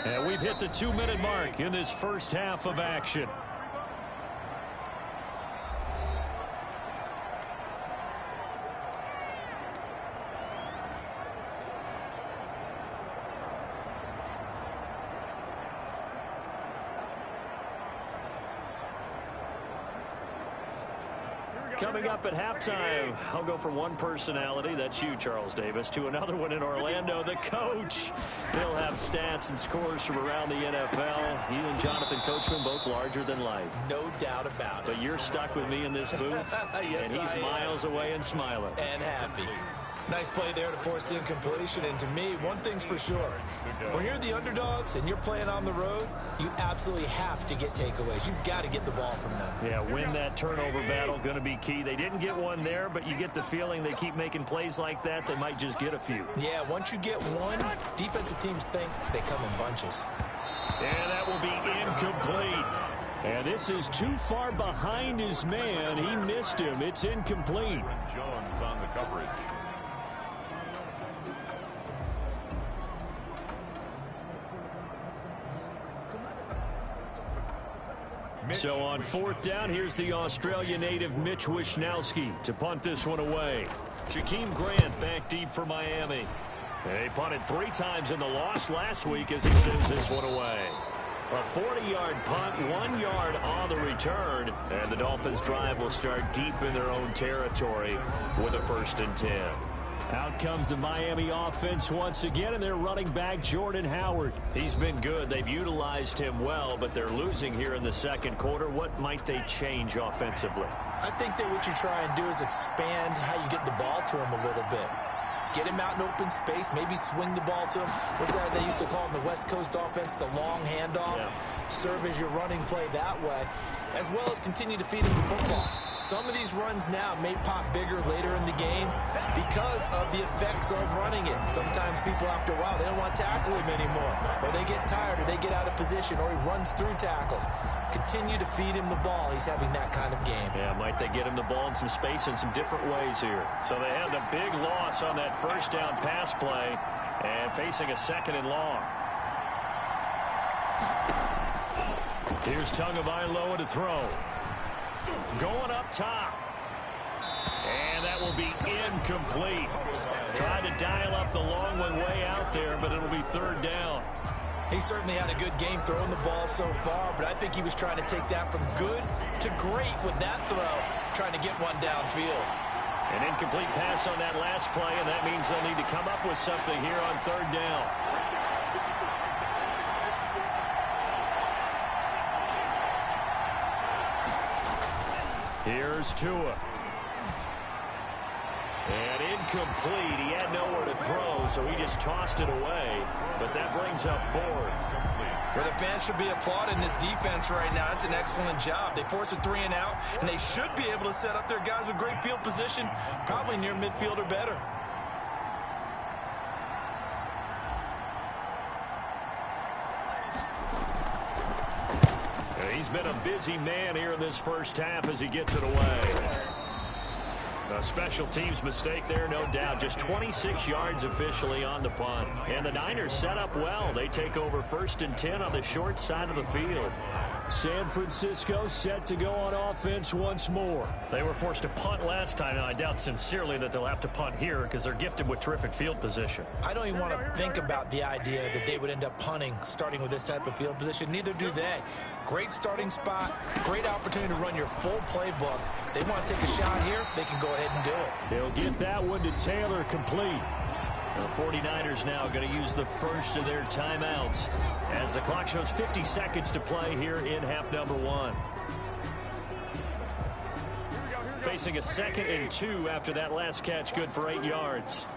And we've hit the 2-minute mark in this first half of action. Coming up at halftime, I'll go from one personality, that's you, Charles Davis, to another one in Orlando, the coach. He'll have stats and scores from around the NFL. You and Jonathan Coachman, both larger than life. No doubt about it. But you're stuck with me in this booth, yes, and he's miles away and smiling. And happy. Nice play there to force the incompletion. And to me, one thing's for sure. When you're the underdogs and you're playing on the road, you absolutely have to get takeaways. You've got to get the ball from them. Yeah, win that turnover battle, going to be key. They didn't get one there, but you get the feeling they keep making plays like that, they might just get a few. Yeah, once you get one, defensive teams think they come in bunches. And that will be incomplete. And this is too far behind his man. He missed him. It's incomplete. Jones on the coverage. So on 4th down, here's the Australia native Mitch Wishnowsky to punt this one away. Jakeem Grant back deep for Miami. They punted 3 times in the loss last week as he sends this one away. A 40-yard punt, 1 yard on the return, and the Dolphins drive will start deep in their own territory with a 1st and 10. Out comes the Miami offense once again, and their running back, Jordan Howard. He's been good. They've utilized him well, but they're losing here in the second quarter. What might they change offensively? I think that what you try and do is expand how you get the ball to him a little bit. Get him out in open space, maybe swing the ball to him. What's that they used to call in the West Coast offense, the long handoff? Yeah. Serve as your running play that way, as well as continue to feed him the football. Some of these runs now may pop bigger later in the game because of the effects of running it. Sometimes people, after a while, they don't want to tackle him anymore, or they get tired, or they get out of position, or he runs through tackles. Continue to feed him the ball. He's having that kind of game. Yeah, might they get him the ball in some space in some different ways here. So they had the big loss on that 1st down pass play and facing a 2nd and long. Here's Tagovailoa to throw. Going up top. And that that will be incomplete. Tried to dial up the long one way out there, but it'll be third down. He certainly had a good game throwing the ball so far, but I think he was trying to take that from good to great with that throw, trying to get one downfield. An incomplete pass on that last play, and that means they'll need to come up with something here on third down. Here's Tua. And incomplete. He had nowhere to throw, so he just tossed it away. But that brings up fourth. Where the fans should be applauding this defense right now. It's an excellent job. They force a 3 and out, and they should be able to set up their guys with great field position, probably near midfield or better. He's been a busy man here in this first half as he gets it away. A special teams mistake there, no doubt. Just 26 yards officially on the punt. And the Niners set up well. They take over 1st and 10 on the short side of the field. San Francisco set to go on offense once more. They were forced to punt last time, and I doubt sincerely that they'll have to punt here because they're gifted with terrific field position. I don't even want to think about the idea that they would end up punting starting with this type of field position. Neither do they. Great starting spot, great opportunity to run your full playbook. They want to take a shot here, they can go ahead and do it. They'll get that one to Taylor complete. The 49ers now going to use the first of their timeouts as the clock shows 50 seconds to play here in half number 1. Facing a 2nd and 2 after that last catch, good for 8 yards.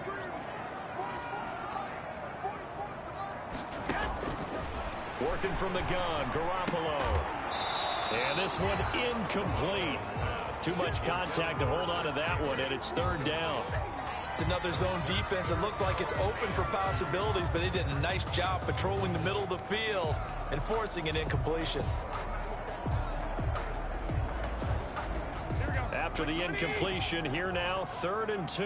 Working from the gun, Garoppolo. And this one incomplete. Too much contact to hold on to that one, and it's third down. It's another zone defense. It looks like it's open for possibilities, but they did a nice job patrolling the middle of the field and forcing an incompletion. After the incompletion, here now, 3rd and 2.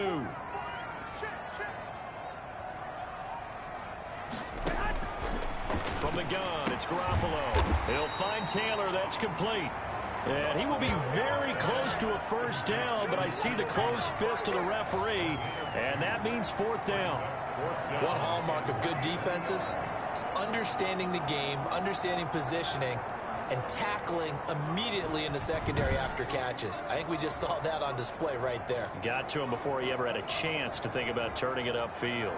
From the gun, it's Garoppolo. He'll find Taylor. That's complete. And he will be very close to a first down, but I see the closed fist of the referee, and that means 4th down. One hallmark of good defenses is understanding the game, understanding positioning, and tackling immediately in the secondary after catches. I think we just saw that on display right there. Got to him before he ever had a chance to think about turning it upfield.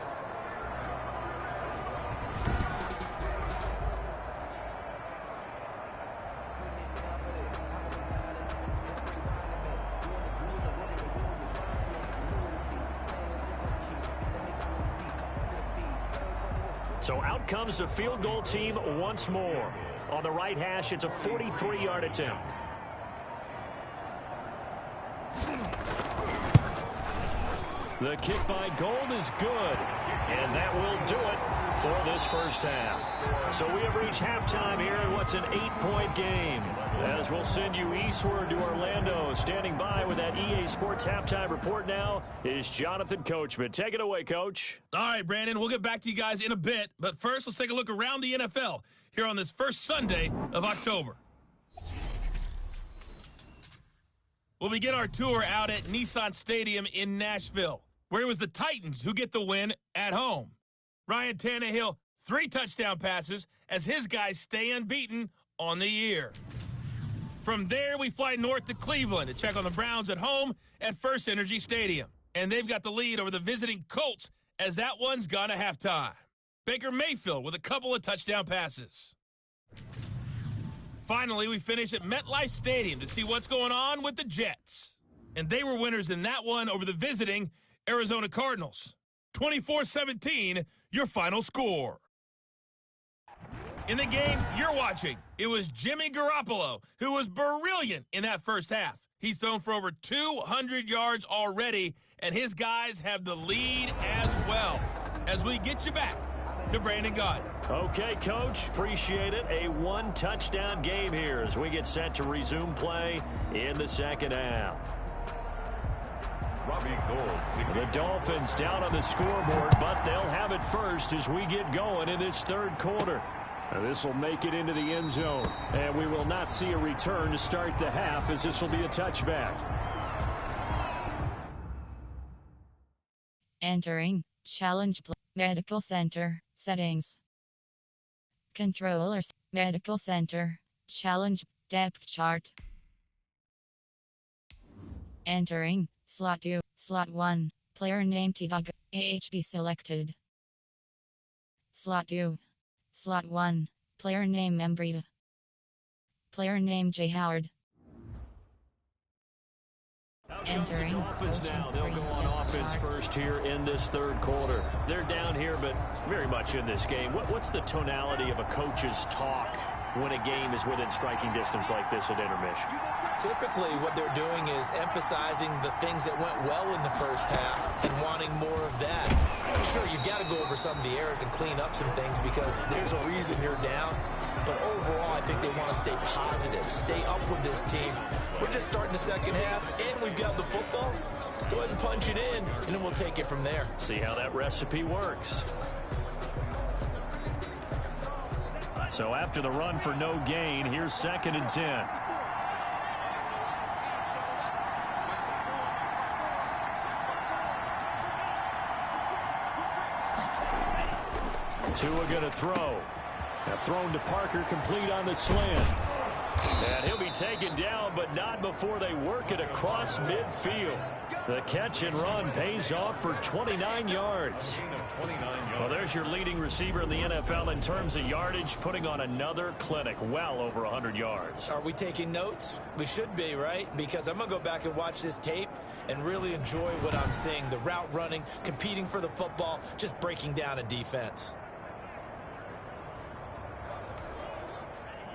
So out comes the field goal team once more. On the right hash, it's a 43-yard attempt. The kick by Gold is good, and that will do it for this first half. So we have reached halftime here in what's an 8-point game. As we'll send you eastward to Orlando. Standing by with that EA Sports halftime report now is Jonathan Coachman. Take it away, Coach. All right, Brandon, we'll get back to you guys in a bit. But first, let's take a look around the NFL here on this first Sunday of October. We'll begin our tour out at Nissan Stadium in Nashville, where it was the Titans who get the win at home. Ryan Tannehill, 3 touchdown passes as his guys stay unbeaten on the year. From there, we fly north to Cleveland to check on the Browns at home at First Energy Stadium. And they've got the lead over the visiting Colts as that one's gone to halftime. Baker Mayfield with a couple of touchdown passes. Finally, we finish at MetLife Stadium to see what's going on with the Jets. And they were winners in that one over the visiting Arizona Cardinals. 24-17, your final score. In the game you're watching, it was Jimmy Garoppolo, who was brilliant in that first half. He's thrown for over 200 yards already, and his guys have the lead as well. As we get you back to Brandon Gaudin. Okay, Coach. Appreciate it. A 1-touchdown game here as we get set to resume play in the second half. The Dolphins down on the scoreboard, but they'll have it first as we get going in this third quarter. This will make it into the end zone, and we will not see a return to start the half as this will be a touchback. Entering. Challenge. Medical Center. Settings. Controllers. Medical Center. Challenge. Depth chart. Entering. Slot 2. Slot 1. Player name T-Dog. AHB selected. Slot 2. Slot 1. Player name Embrida. Player name J. Howard. Comes the Dolphins now. They'll go on offense first here in this third quarter. They're down here, but very much in this game. What's the tonality of a coach's talk when a game is within striking distance like this at intermission? Typically, what they're doing is emphasizing the things that went well in the first half and wanting more of that. Sure, you've got to go over some of the errors and clean up some things because there's a reason you're down. But overall, I think they want to stay positive, stay up with this team. We're just starting the second half, and we've got the football. Let's go ahead and punch it in, and then we'll take it from there. See how that recipe works. So after the run for no gain, here's 2nd and 10. Tua going to throw. Now thrown to Parker, complete on the slant. And he'll be taken down, but not before they work it across midfield. The catch and run pays off for 29 yards. Well, there's your leading receiver in the NFL in terms of yardage, putting on another clinic, well over 100 yards. Are we taking notes? We should be, right? Because I'm going to go back and watch this tape and really enjoy what I'm seeing. The route running, competing for the football, just breaking down a defense.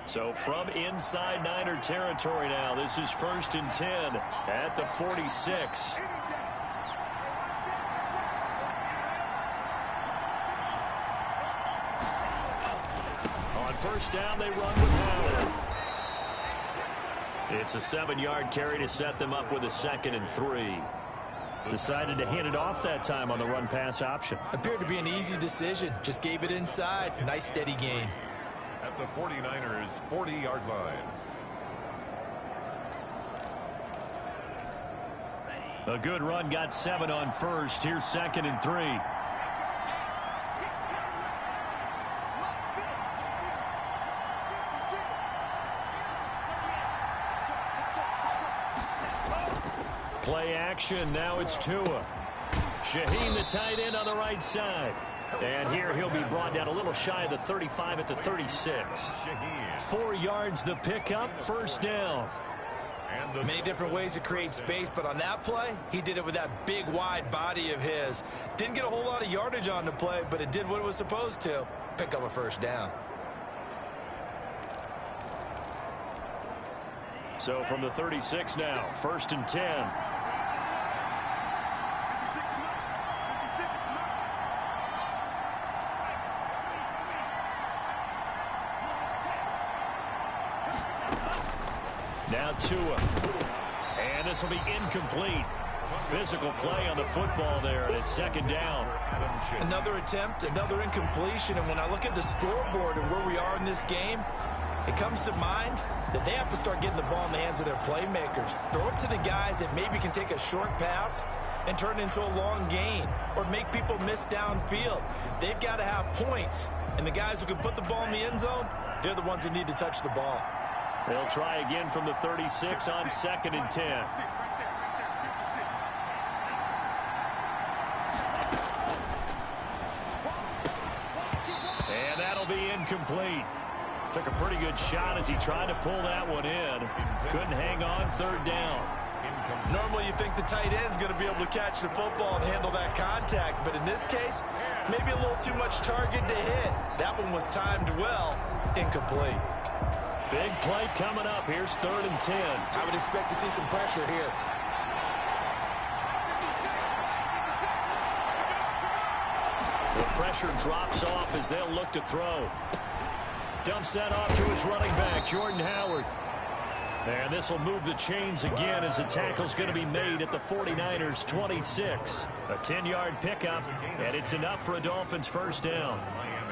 So from inside Niner territory now, this is 1st and 10 at the 46. On first down, they run with Howard. It's a 7-yard carry to set them up with a 2nd and 3. Decided to hand it off that time on the run-pass option. Appeared to be an easy decision. Just gave it inside. Nice steady gain. At the 49ers 40-yard line. A good run, got 7 on first. Here's 2nd and 3. Play action. Now it's Tua. Shaheen, the tight end, on the right side. And here he'll be brought down a little shy of the 35 at the 36. 4 yards the pickup, first down. Many different ways to create space, but on that play, he did it with that big, wide body of his. Didn't get a whole lot of yardage on the play, but it did what it was supposed to. Pick up a first down. So from the 36 now, 1st and 10. Now Tua. And this will be incomplete. Physical play on the football there, and it's 2nd down. Another attempt, another incompletion, and when I look at the scoreboard and where we are in this game, it comes to mind that they have to start getting the ball in the hands of their playmakers. Throw it to the guys that maybe can take a short pass and turn it into a long gain or make people miss downfield. They've got to have points, and the guys who can put the ball in the end zone, they're the ones that need to touch the ball. They'll try again from the 36 on 2nd and 10. And that'll be incomplete. Took a pretty good shot as he tried to pull that one in. Couldn't hang on, 3rd down. Normally you think the tight end's going to be able to catch the football and handle that contact, but in this case, maybe a little too much target to hit. That one was timed well, incomplete. Big play coming up. Here's 3rd and 10. I would expect to see some pressure here. The pressure drops off as they'll look to throw. Dumps that off to his running back, Jordan Howard. And this will move the chains again as the tackle's going to be made at the 49ers 26. A 10-yard pickup, and it's enough for a Dolphins first down.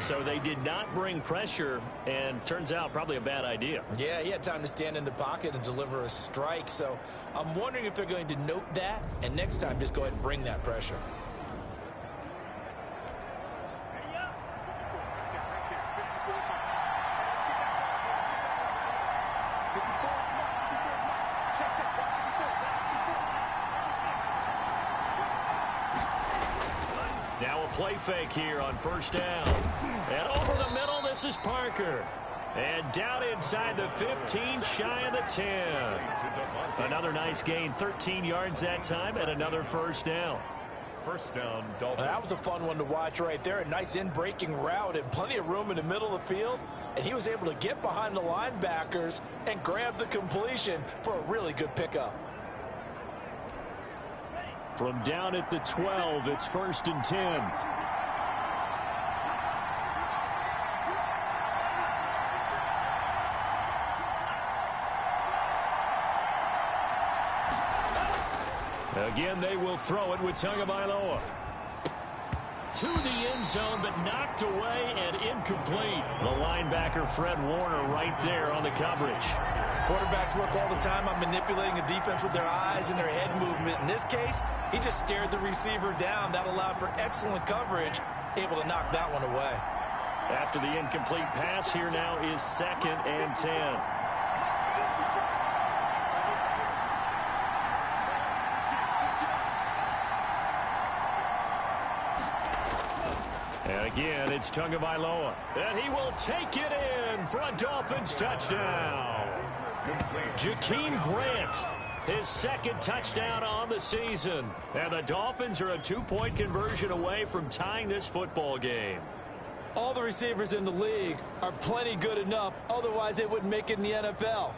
So they did not bring pressure, and turns out probably a bad idea. Yeah, he had time to stand in the pocket and deliver a strike. So I'm wondering if they're going to note that, and next time just go ahead and bring that pressure. Now a play fake here on first down. And over the middle, this is Parker. And down inside the 15, shy of the 10. Another nice gain, 13 yards that time, and another first down. First down, Dolphins. That was a fun one to watch right there. A nice in-breaking route and plenty of room in the middle of the field. And he was able to get behind the linebackers and grab the completion for a really good pickup. From down at the 12, it's first and 10. Again, they will throw it with Tagovailoa. To the end zone, but knocked away and incomplete. The linebacker, Fred Warner, right there on the coverage. Quarterbacks work all the time on manipulating a defense with their eyes and their head movement. In this case, he just stared the receiver down. That allowed for excellent coverage, able to knock that one away. After the incomplete pass, here now is second and 10. And again, it's Tagovailoa. And he will take it in for a Dolphins touchdown. Jakeem Grant, his second touchdown on the season. And the Dolphins are a two-point conversion away from tying this football game. All the receivers in the league are plenty good enough. Otherwise, they wouldn't make it in the NFL.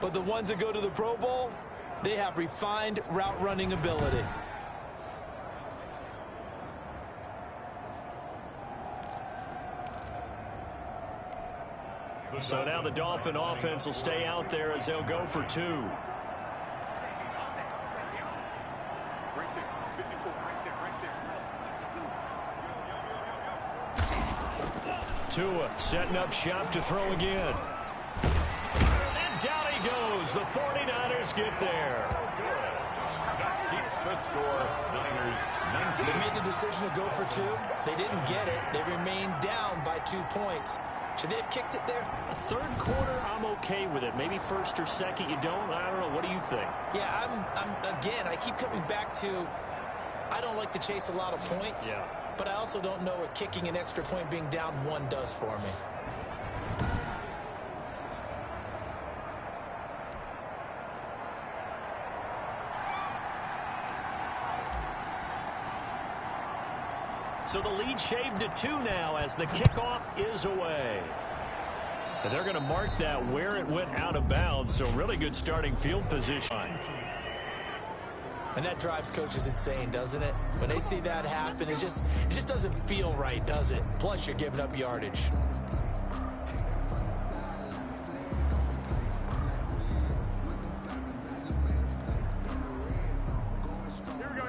But the ones that go to the Pro Bowl, they have refined route running ability. So now the Dolphin offense will stay out there as they'll go for two. Tua setting up shop to throw again. And down he goes. The 49ers get there. That keeps the score. Niners 19. They made the decision to go for two. They didn't get it. They remained down by 2 points. Should they have kicked it there? Third quarter, I'm okay with it. Maybe first or second, you don't. I don't know. What do you think? Yeah, again, I keep coming back to I don't like to chase a lot of points. Yeah. But I also don't know what kicking an extra point being down 1 does for me. So the lead shaved to 2 now as the kickoff is away. And they're going to mark that where it went out of bounds. So really good starting field position. And that drives coaches insane, doesn't it? When they see that happen, it just doesn't feel right, does it? Plus, you're giving up yardage.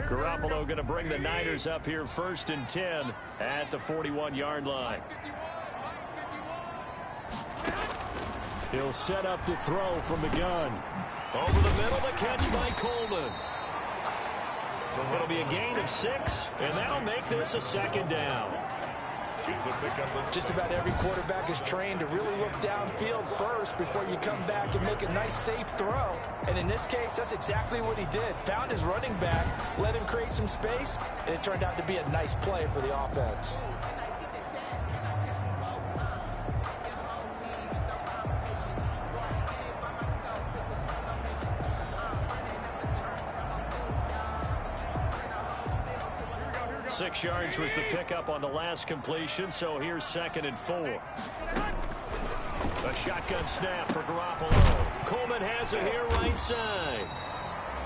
Garoppolo going to bring the Niners up here first and 10 at the 41-yard line. He'll set up to throw from the gun. Over the middle, the catch by Coleman. It'll be a gain of 6, and that'll make this a second down. Just about every quarterback is trained to really look downfield first before you come back and make a nice, safe throw. And in this case, that's exactly what he did. Found his running back, let him create some space, and it turned out to be a nice play for the offense. Six yards was the pickup on the last completion, so here's second and 4. A shotgun snap for Garoppolo. Coleman has it here right side.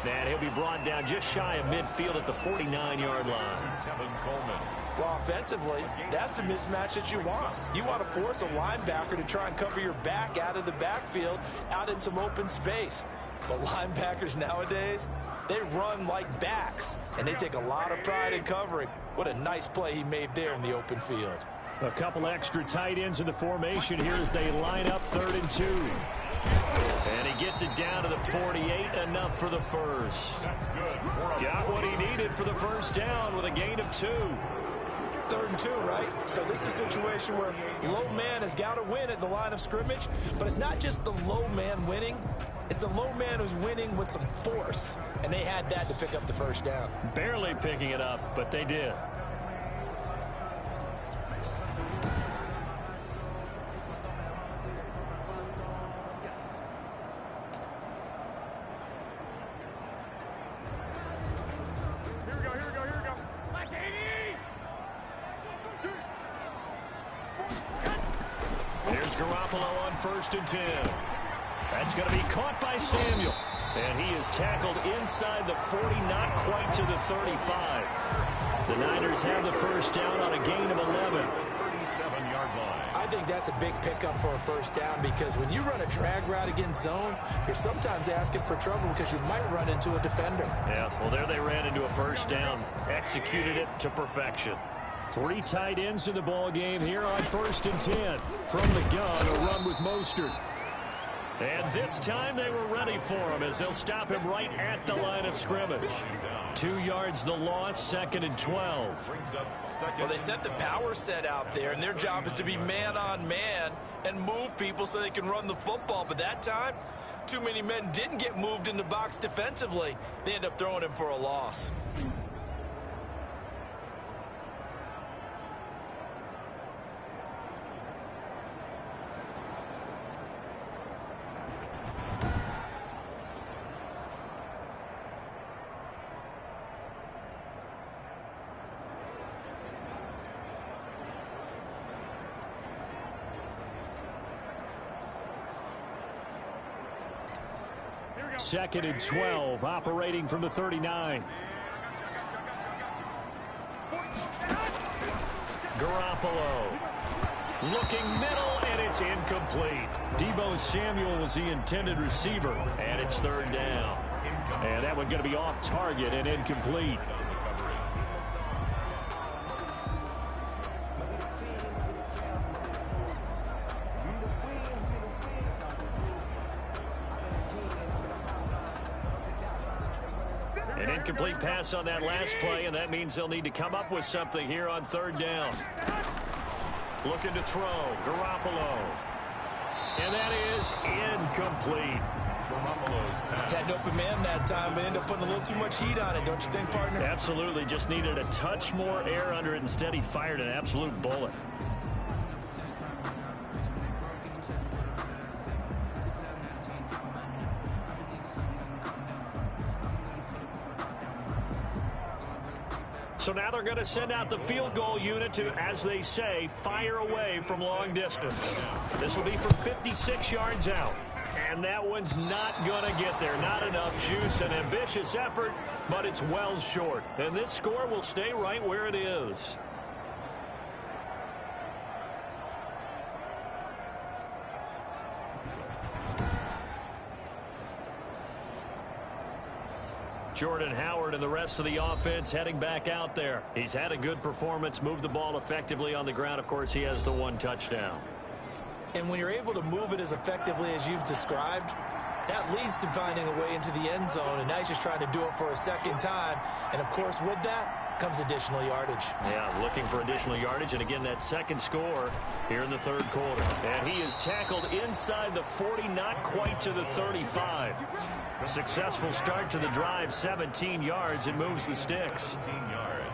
And he'll be brought down just shy of midfield at the 49-yard line. Well, offensively, that's the mismatch that you want. You want to force a linebacker to try and cover your back out of the backfield, out in some open space. But linebackers nowadays, they run like backs, and they take a lot of pride in covering. What a nice play he made there in the open field. A couple extra tight ends in the formation here as they line up 3rd and 2. And he gets it down to the 48, enough for the first. Got what he needed for the first down with a gain of 2. 3rd and 2, right? So this is a situation where low man has got to win at the line of scrimmage, but it's not just the low man winning. It's the low man who's winning with some force, and they had that to pick up the first down. Barely picking it up, but they did. Garoppolo on 1st and 10. That's going to be caught by Samuel. And he is tackled inside the 40, not quite to the 35. The Niners have the first down on a gain of 11. 37-yard line. I think that's a big pickup for a first down because when you run a drag route against zone, you're sometimes asking for trouble because you might run into a defender. Yeah, well, there they ran into a first down. Executed it to perfection. 3 tight ends in the ball game here on 1st and 10. From the gun, a run with Mostert. And this time they were ready for him as they'll stop him right at the line of scrimmage. 2 yards the loss, 2nd and 12. Well, they set the power set out there, and their job is to be man-on-man and move people so they can run the football. But that time, too many men didn't get moved in the box defensively. They end up throwing him for a loss. Second and 12, operating from the 39. Garoppolo looking middle, and it's incomplete. Deebo Samuel was the intended receiver, and it's 3rd down. And that one going to be off target and incomplete. An incomplete pass on that last play, and that means they'll need to come up with something here on 3rd down. Looking to throw, Garoppolo. And that is incomplete. Had an open man that time, but ended up putting a little too much heat on it, don't you think, partner? Absolutely, just needed a touch more air under it. Instead, he fired an absolute bullet. So now they're going to send out the field goal unit to, as they say, fire away from long distance. This will be from 56 yards out. And that one's not going to get there. Not enough juice. An ambitious effort, but it's well short. And this score will stay right where it is. Jordan Howard and the rest of the offense heading back out there. He's had a good performance, moved the ball effectively on the ground. Of course, he has the 1 touchdown. And when you're able to move it as effectively as you've described, that leads to finding a way into the end zone. And now he's just trying to do it for a second time. And, of course, with that comes additional yardage. Yeah, looking for additional yardage. And, again, that second score here in the 3rd quarter. And he is tackled inside the 40, not quite to the 35. Successful start to the drive, 17 yards, and moves the sticks. 17 yards.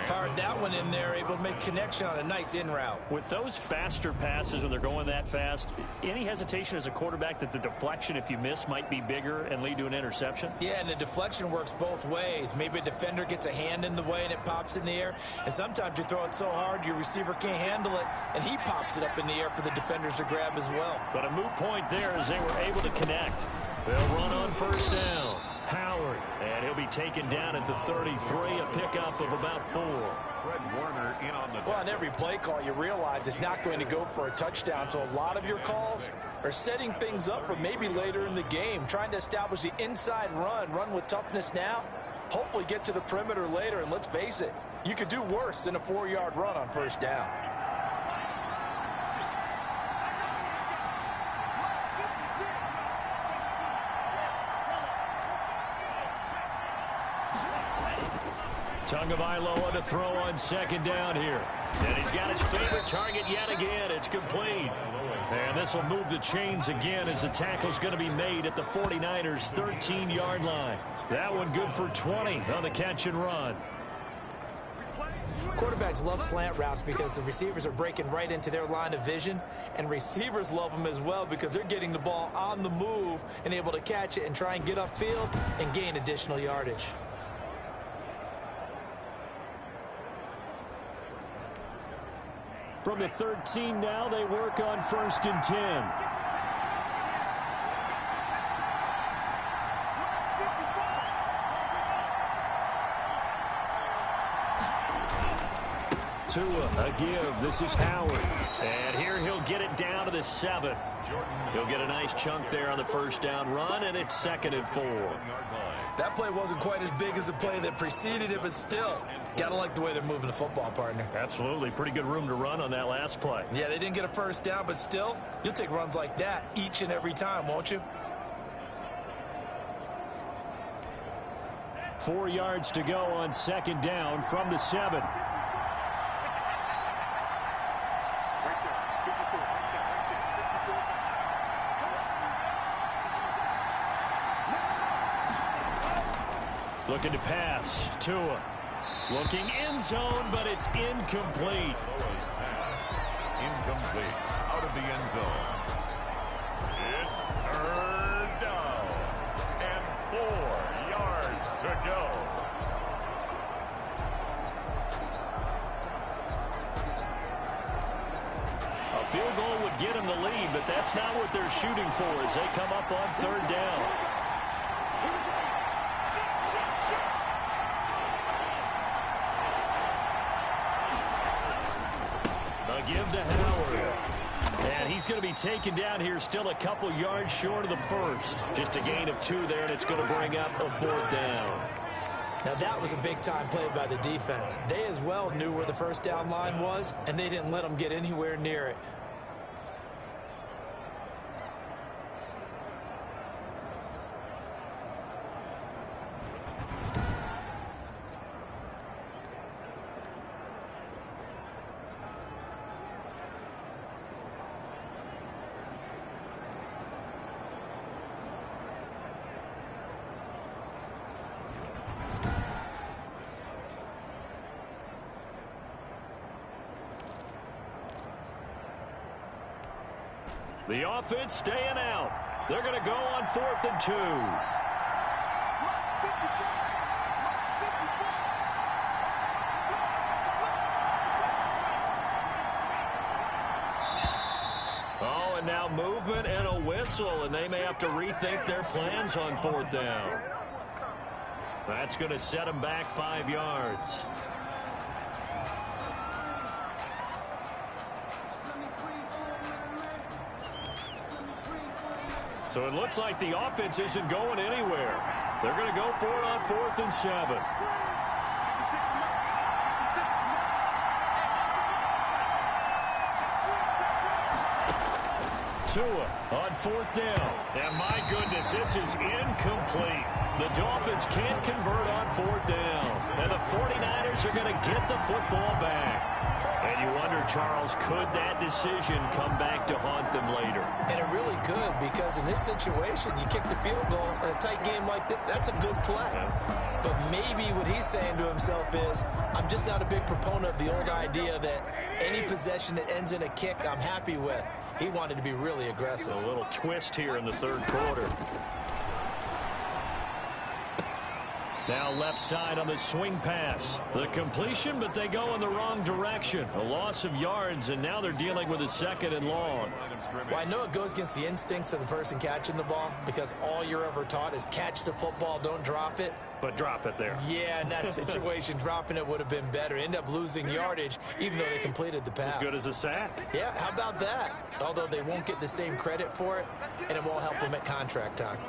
Fired that one in there, able to make connection on a nice in route. With those faster passes when they're going that fast, any hesitation as a quarterback that the deflection, if you miss, might be bigger and lead to an interception? Yeah, and the deflection works both ways. Maybe a defender gets a hand in the way and it pops in the air. And sometimes you throw it so hard your receiver can't handle it, and he pops it up in the air for the defenders to grab as well. But a moot point there as they were able to connect. They'll run on 1st down. Howard, and he'll be taken down at the 33, a pickup of about 4. Fred Warner in on the Well, on every play call, you realize it's not going to go for a touchdown, so a lot of your calls are setting things up for maybe later in the game, trying to establish the inside run with toughness now, hopefully get to the perimeter later, and let's face it, you could do worse than a 4-yard run on 1st down. Tagovailoa to throw on 2nd down here. And he's got his favorite target yet again. It's complete. And this will move the chains again as the tackle's going to be made at the 49ers' 13-yard line. That one good for 20 on the catch and run. Quarterbacks love slant routes because the receivers are breaking right into their line of vision, and receivers love them as well because they're getting the ball on the move and able to catch it and try and get upfield and gain additional yardage. From the 13 now, they work on 1st and 10. Tua, a give. This is Howard. And here he'll get it down to the 7. He'll get a nice chunk there on the first down run, and it's 2nd and 4. That play wasn't quite as big as the play that preceded it, but still, gotta like the way they're moving the football, partner. Absolutely. Pretty good room to run on that last play. Yeah, they didn't get a first down, but still, you'll take runs like that each and every time, won't you? 4 yards to go on 2nd down from the 7. Looking to pass. Tua. Looking end zone, but it's incomplete. Incomplete. Out of the end zone. It's 3rd down. And 4 yards to go. A field goal would get them the lead, but that's not what they're shooting for as they come up on 3rd down. Give to Howard. And he's going to be taken down here still a couple yards short of the first. Just a gain of 2 there, and it's going to bring up a 4th down. Now that was a big-time play by the defense. They as well knew where the first down line was, and they didn't let them get anywhere near it. The offense staying out. They're going to go on 4th and 2. Oh, and now movement and a whistle, and they may have to rethink their plans on 4th down. That's going to set them back 5 yards. So it looks like the offense isn't going anywhere. They're going to go for it on 4th and 7. Tua on 4th down. And my goodness, this is incomplete. The Dolphins can't convert on 4th down. And the 49ers are going to get the football back. And you wonder, Charles, could that decision come back to haunt them later? And it really could, because in this situation, you kick the field goal in a tight game like this, that's a good play. Yeah. But maybe what he's saying to himself is, I'm just not a big proponent of the old idea that any possession that ends in a kick I'm happy with. He wanted to be really aggressive. A little twist here in the 3rd quarter. Now left side on the swing pass. The completion, but they go in the wrong direction. A loss of yards, and now they're dealing with a 2nd and long. Well, I know it goes against the instincts of the person catching the ball, because all you're ever taught is catch the football, don't drop it. But drop it there. Yeah, in that situation, dropping it would have been better. End up losing yardage, even though they completed the pass. As good as a sack. Yeah, how about that? Although they won't get the same credit for it, and it won't help them at contract time.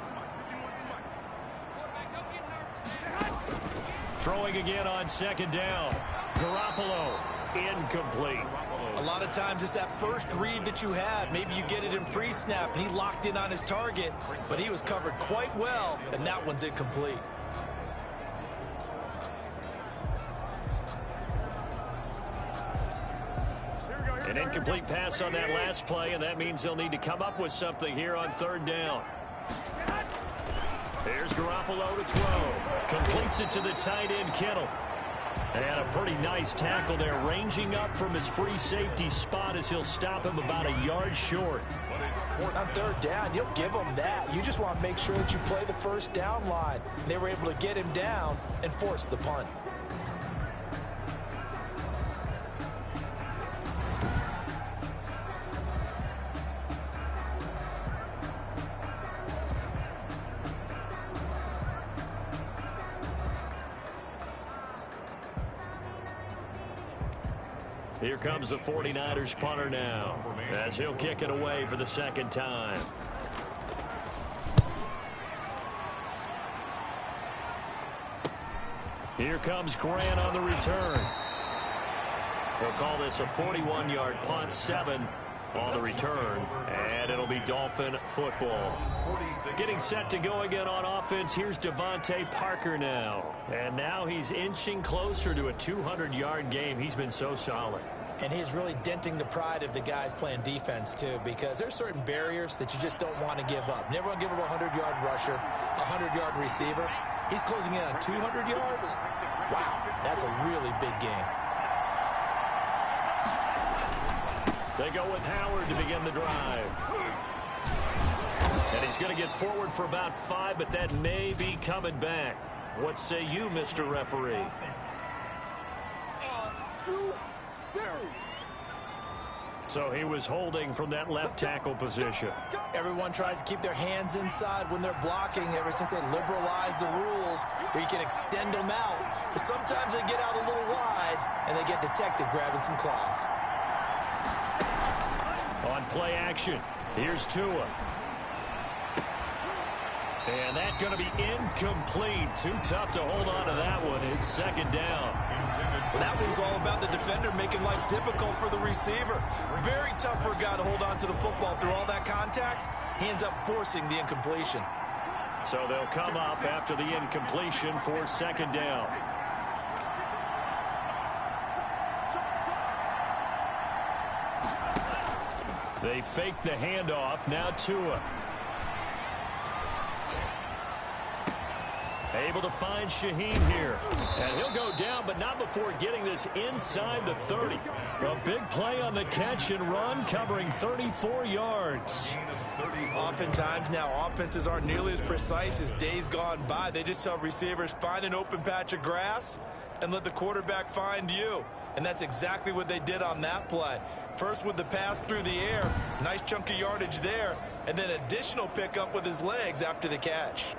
Throwing again on 2nd down. Garoppolo, incomplete. A lot of times it's that first read that you have. Maybe you get it in pre-snap, and he locked in on his target, but he was covered quite well, and that one's incomplete. An incomplete pass on that last play, and that means they'll need to come up with something here on 3rd down. There's Garoppolo to throw. Completes it to the tight end, Kittle. And a pretty nice tackle there, ranging up from his free safety spot as he'll stop him about a yard short. On 3rd down, you'll give them that. You just want to make sure that you play the first down line. They were able to get him down and force the punt. Here comes the 49ers punter now, as he'll kick it away for the second time. Here comes Grant on the return. We'll call this a 41-yard punt, 7 on the return, and it'll be Dolphin football. Getting set to go again on offense. Here's Devontae Parker now. And now he's inching closer to a 200-yard game. He's been so solid. And he's really denting the pride of the guys playing defense, too, because there's certain barriers that you just don't want to give up. Never want to give up a 100-yard rusher, a 100-yard receiver. He's closing in on 200 yards. Wow, that's a really big game. They go with Howard to begin the drive. And he's going to get forward for about 5, but that may be coming back. What say you, Mr. Referee? So he was holding from that left tackle position. Everyone tries to keep their hands inside when they're blocking ever since they liberalized the rules where you can extend them out. But sometimes they get out a little wide and they get detected grabbing some cloth. On play action, here's Tua. And that's going to be incomplete. Too tough to hold on to that one. It's second down. Well, that was all about the defender making life difficult for the receiver. Very tough for a guy to hold on to the football through all that contact. He ends up forcing the incompletion. So they'll come up after the incompletion for second down. They fake the handoff. Now Tua. Able to find Shaheen here. And he'll go down, but not before getting this inside the 30. A big play on the catch and run, covering 34 yards. Oftentimes now, offenses aren't nearly as precise as days gone by. They just tell receivers, find an open patch of grass and let the quarterback find you. And that's exactly what they did on that play. First with the pass through the air, nice chunk of yardage there, and then additional pickup with his legs after the catch.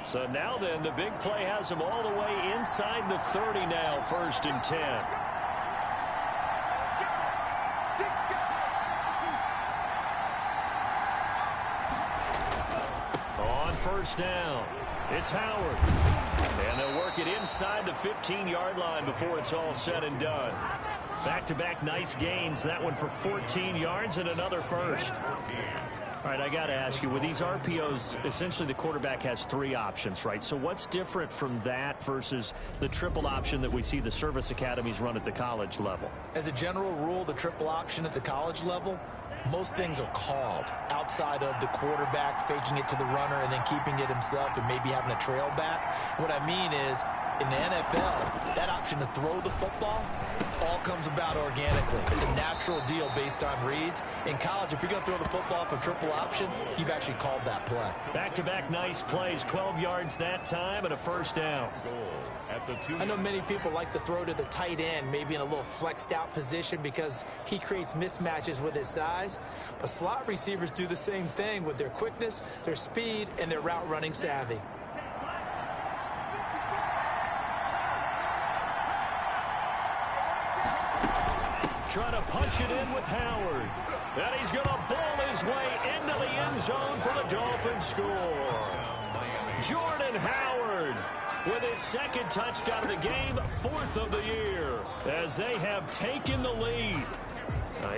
So now then, the big play has him all the way inside the 30 now, 1st and 10. On 1st down, it's Howard. And they'll work it inside the 15-yard line before it's all said and done. Back-to-back nice gains. That one for 14 yards and another first. All right, I got to ask you, with these RPOs, essentially the quarterback has 3 options, right? So what's different from that versus the triple option that we see the service academies run at the college level? As a general rule, the triple option at the college level, most things are called outside of the quarterback faking it to the runner and then keeping it himself and maybe having a trail back. What I mean is, in the NFL, that option to throw the football all comes about organically. It's a natural deal based on reads. In college, if you're going to throw the football for triple option, you've actually called that play. Back-to-back nice plays, 12 yards that time and a 1st down. I know many people like to throw to the tight end, maybe in a little flexed out position because he creates mismatches with his size. But slot receivers do the same thing with their quickness, their speed, and their route running savvy. Trying to punch it in with Howard. And he's going to ball his way into the end zone for the Dolphins score. Jordan Howard with his 2nd touchdown of the game, 4th of the year, as they have taken the lead.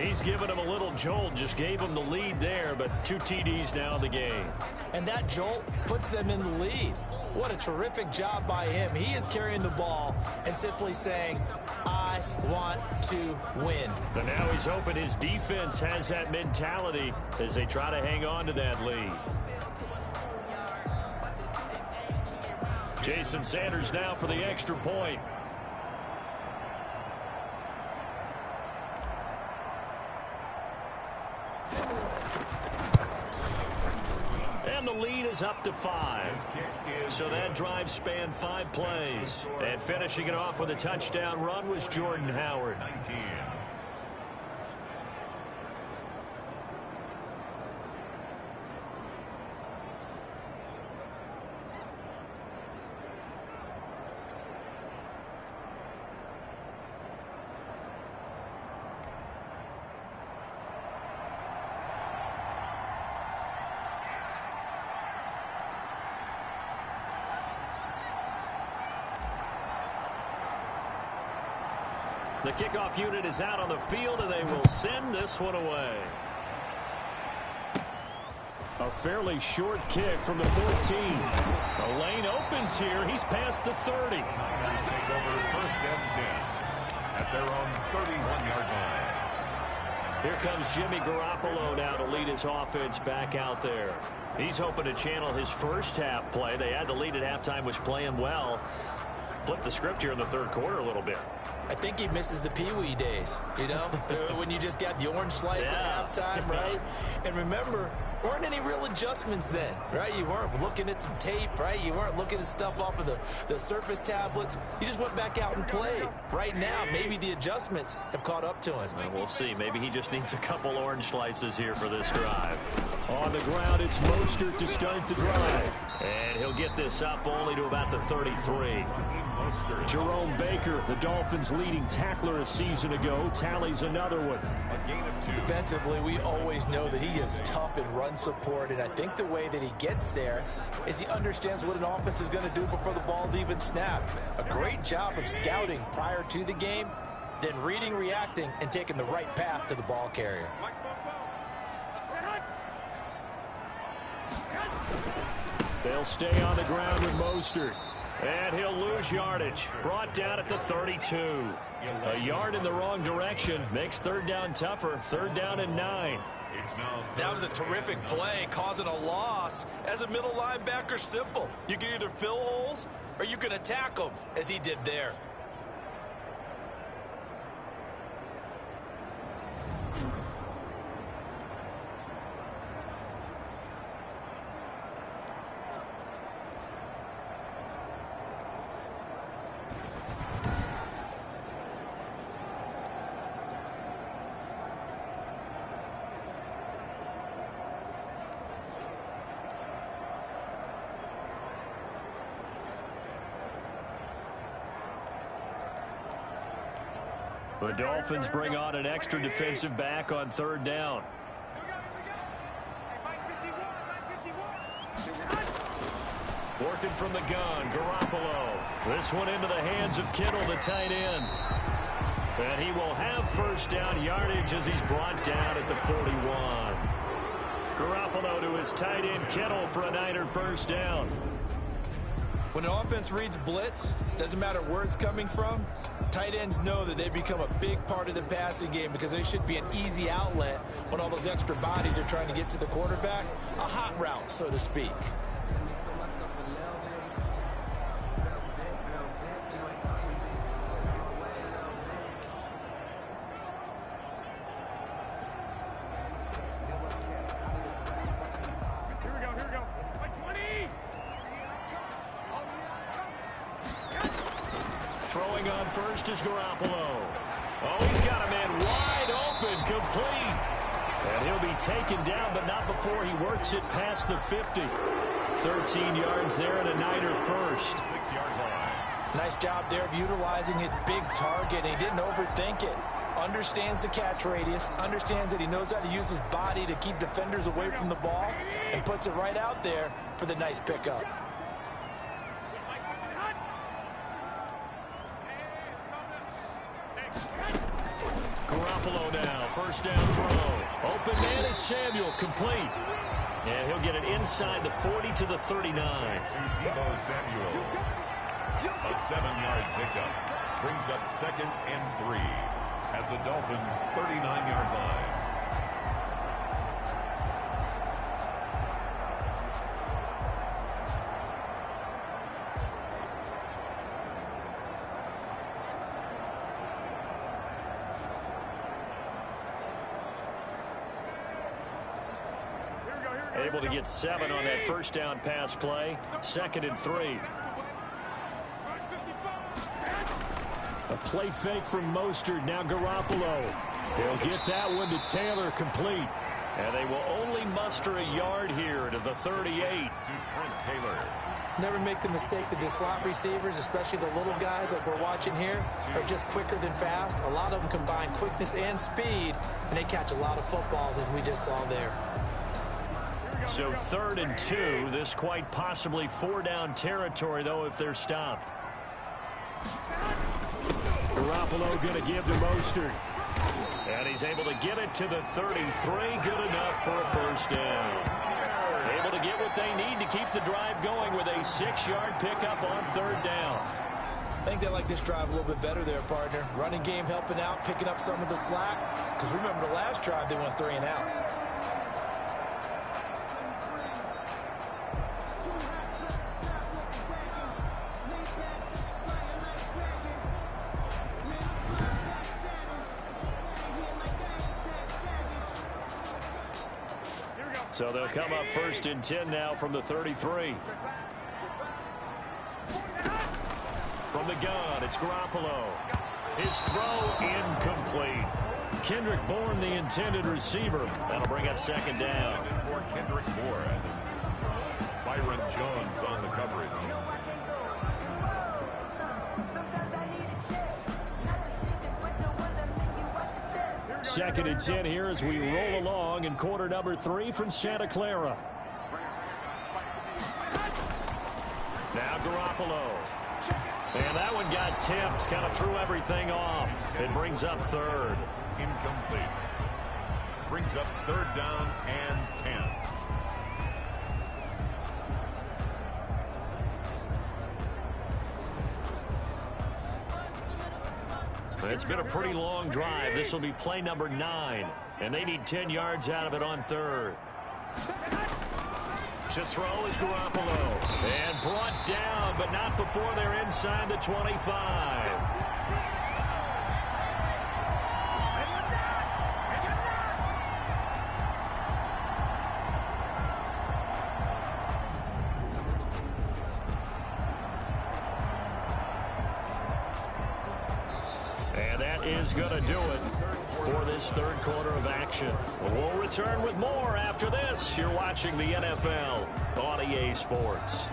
He's given him a little jolt, just gave him the lead there, but 2 TDs now in the game. And that jolt puts them in the lead. What a terrific job by him. He is carrying the ball and simply saying, I want to win. But now he's hoping his defense has that mentality as they try to hang on to that lead. Jason Sanders now for the extra point. And the lead is up to 5. So that drive spanned 5 plays. And finishing it off with a touchdown run was Jordan Howard. The kickoff unit is out on the field, and they will send this one away. A fairly short kick from the 14. The lane opens here. He's past the 30. Niners take over first and 10 at their own 31-yard line. Here comes Jimmy Garoppolo now to lead his offense back out there. He's hoping to channel his first half play. They had the lead at halftime, was playing well. Flip the script here in the third quarter a little bit. I think he misses the Pee-wee days, when you just got the orange slice at halftime, right? And remember, weren't any real adjustments then, right? You weren't looking at some tape, right? You weren't looking at stuff off of the Surface tablets. You just went back out and played. Right now, maybe the adjustments have caught up to him. Well, we'll see. Maybe he just needs a couple orange slices here for this drive. On the ground, it's Mostert to start the drive. And he'll get this up only to about the 33. Jerome Baker, the Dolphins' leading tackler a season ago, tallies another one. A gain of 2. Defensively, we always know that he is tough in run support, and I think the way that he gets there is he understands what an offense is going to do before the ball's even snapped. A great job of scouting prior to the game, then reading, reacting, and taking the right path to the ball carrier. They'll stay on the ground with Mostert. And he'll lose yardage. Brought down at the 32. A yard in the wrong direction makes third down tougher. Third down and 9. That was a terrific play, causing a loss. As a middle linebacker, simple. You can either fill holes or you can attack them, as he did there. The Dolphins bring on an extra defensive back on third down. Working from the gun, Garoppolo. This one into the hands of Kittle, the tight end. And he will have first down yardage as he's brought down at the 41. Garoppolo to his tight end, Kittle, for a Niner first down. When an offense reads blitz, doesn't matter where it's coming from, tight ends know that they become a big part of the passing game because they should be an easy outlet when all those extra bodies are trying to get to the quarterback. A hot route, so to speak. Throwing on first is Garoppolo. Oh, he's got a man wide open, complete. And he'll be taken down, but not before he works it past the 50. 13 yards there and a Niner first. 6-yard line. Nice job there of utilizing his big target. He didn't overthink it. Understands the catch radius, understands that he knows how to use his body to keep defenders away from the ball, and puts it right out there for the nice pickup. Garoppolo now, first down throw. Open man is Samuel, complete. And he'll get it inside the 40 to the 39. To Deebo Samuel. A 7-yard pickup brings up 2nd and 3 at the Dolphins' 39-yard line. Able to get 7 on that first down pass play. 2nd and 3. A play fake from Mostert. Now Garoppolo. He'll get that one to Taylor, complete. And they will only muster a yard here to the 38. To Trent Taylor. Never make the mistake that the slot receivers, especially the little guys like we're watching here, are just quicker than fast. A lot of them combine quickness and speed, and they catch a lot of footballs, as we just saw there. So 3rd and 2. This quite possibly 4-down territory, though, if they're stopped. Garoppolo going to give to Mostert. And he's able to get it to the 33. Good enough for a first down. Able to get what they need to keep the drive going with a 6-yard pickup on third down. I think they like this drive a little bit better there, partner. Running game helping out, picking up some of the slack. Because remember the last drive, they went 3 and out. So they'll come up 1st and 10 now from the 33. From the gun, it's Garoppolo. His throw incomplete. Kendrick Bourne, the intended receiver. That'll bring up 2nd down. For Kendrick Bourne. Byron Jones on the coverage. Second and 10 here as we roll along in quarter number 3 from Santa Clara. Now Garoppolo. And that one got tipped, kind of threw everything off. It brings up 3rd. Incomplete. Brings up 3rd down and 10. It's been a pretty long drive. This will be play number 9. And they need 10 yards out of it on 3rd. To throw is Garoppolo. And brought down, but not before they're inside the 25. And that is going to do it for this 3rd quarter of action. We'll return with more after this. You're watching the NFL on EA Sports.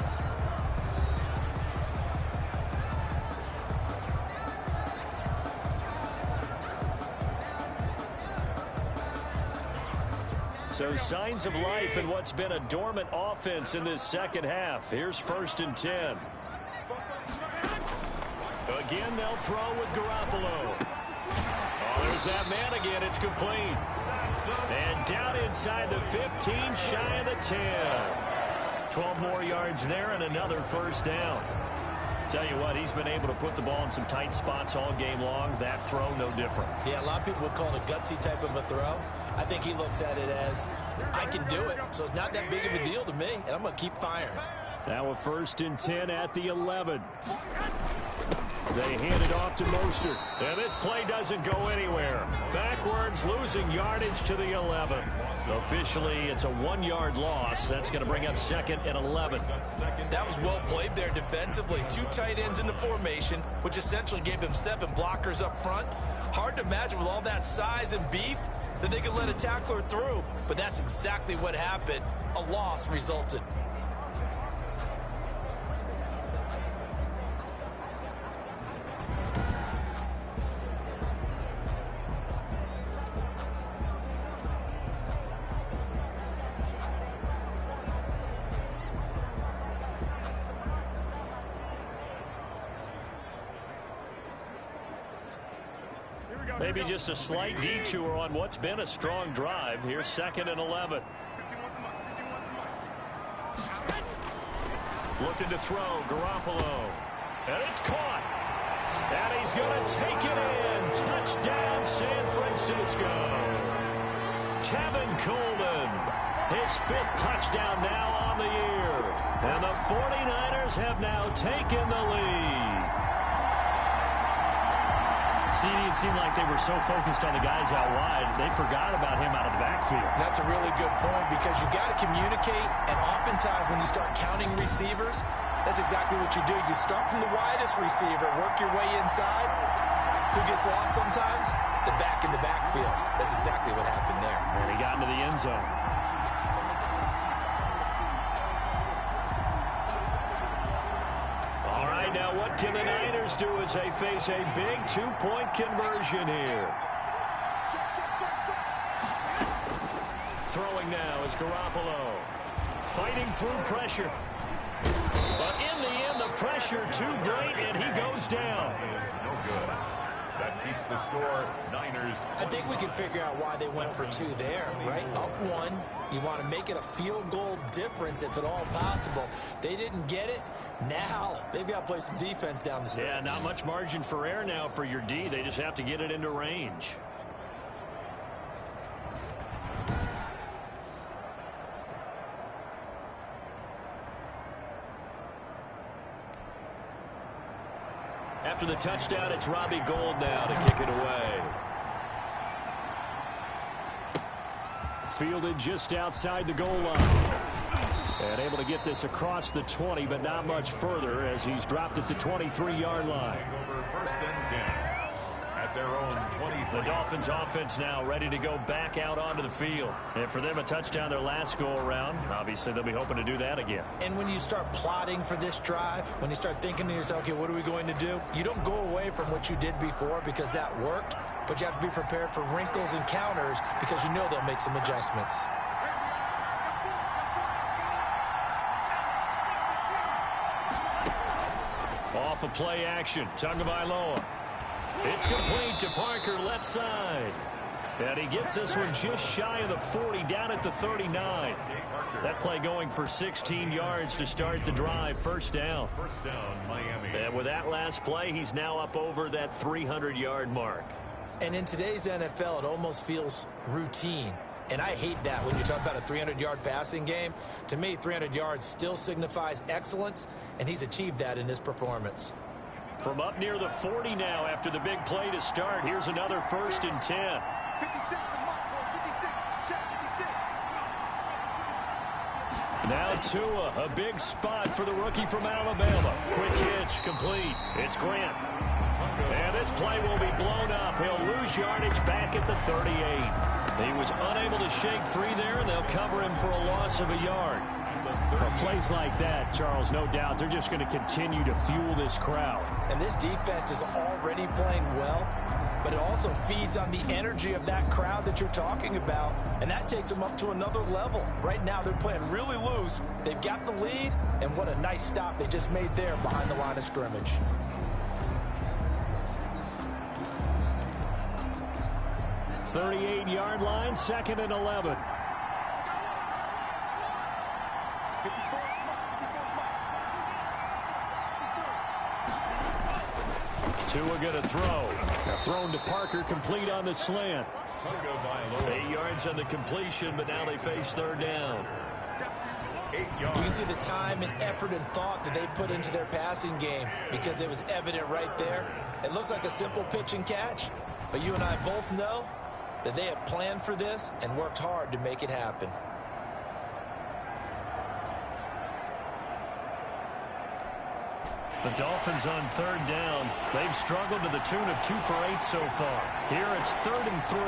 So signs of life in what's been a dormant offense in this 2nd half. Here's 1st and 10. Again, they'll throw with Garoppolo. Oh, there's that man again. It's complete. And down inside the 15, shy of the 10. 12 more yards there and another first down. Tell you what, he's been able to put the ball in some tight spots all game long. That throw, no different. Yeah, a lot of people would call it a gutsy type of a throw. I think he looks at it as, I can do it, so it's not that big of a deal to me, and I'm going to keep firing. Now a 1st and 10 at the 11. They hand it off to Mostert. And this play doesn't go anywhere. Backwards, losing yardage to the 11. Officially, it's a 1-yard loss. That's going to bring up 2nd and 11. That was well played there defensively. 2 tight ends in the formation, which essentially gave them 7 blockers up front. Hard to imagine with all that size and beef that they could let a tackler through. But that's exactly what happened. A loss resulted. Maybe just a slight detour on what's been a strong drive. Here's 2nd and 11. Looking to throw, Garoppolo. And it's caught. And he's going to take it in. Touchdown, San Francisco. Tevin Coleman, his 5th touchdown now on the year. And the 49ers have now taken the lead. It seemed like they were so focused on the guys out wide, they forgot about him out of the backfield. That's a really good point because you got to communicate, and oftentimes when you start counting receivers, that's exactly what you do. You start from the widest receiver, work your way inside. Who gets lost sometimes? The back in the backfield. That's exactly what happened there. And he got into the end zone. All right, now what can the Niners do as they face a big 2-point conversion here? Throwing now is Garoppolo. Fighting through pressure. But in the end, the pressure too great, and he goes down. No good. keeps the score Niners. I think we can figure out why they went for two there, right? Up one, you want to make it a field goal difference if at all possible. They didn't get it. Now they've got to play some defense down the stretch. Yeah, not much margin for error now for your D. They just have to get it into range. After the touchdown, it's Robbie Gould now to kick it away. Fielded just outside the goal line. And able to get this across the 20, but not much further as he's dropped it to 23-yard line. Over first and 10 at their own 23. The Dolphins offense now ready to go back out onto the field. And for them, a touchdown their last go-around. Obviously, they'll be hoping to do that again. And when you start plotting for this drive, when you start thinking to yourself, okay, what are we going to do? You don't go away from what you did before because that worked, but you have to be prepared for wrinkles and counters because you know they'll make some adjustments. Off a play action. Tagovailoa. It's complete to Parker, left side. And he gets this one just shy of the 40, down at the 39. That play going for 16 yards to start the drive. First down. First down, Miami. And with that last play, he's now up over that 300-yard mark. And in today's NFL, it almost feels routine. And I hate that when you talk about a 300-yard passing game. To me, 300 yards still signifies excellence, and he's achieved that in this performance. From up near the 40 now after the big play to start. Here's another 1st and 10. Now Tua, a big spot for the rookie from Alabama. Quick hitch, complete. It's Grant. And this play will be blown up. He'll lose yardage back at the 38. He was unable to shake free there, and they'll cover him for a loss of a yard. Well, plays like that, Charles, no doubt, they're just going to continue to fuel this crowd. And this defense is already playing well, but it also feeds on the energy of that crowd that you're talking about, and that takes them up to another level. Right now, they're playing really loose. They've got the lead, and what a nice stop they just made there behind the line of scrimmage. The 38-yard line, 2nd and 11. Tua going to throw. Now thrown to Parker, complete on the slant. 8 yards on the completion, but now they face 3rd down. 8 yards. You can see the time and effort and thought that they put into their passing game because it was evident right there. It looks like a simple pitch and catch, but you and I both know that they have planned for this and worked hard to make it happen. The Dolphins on 3rd down. They've struggled to the tune of 2 for 8 so far. Here it's 3rd and 3.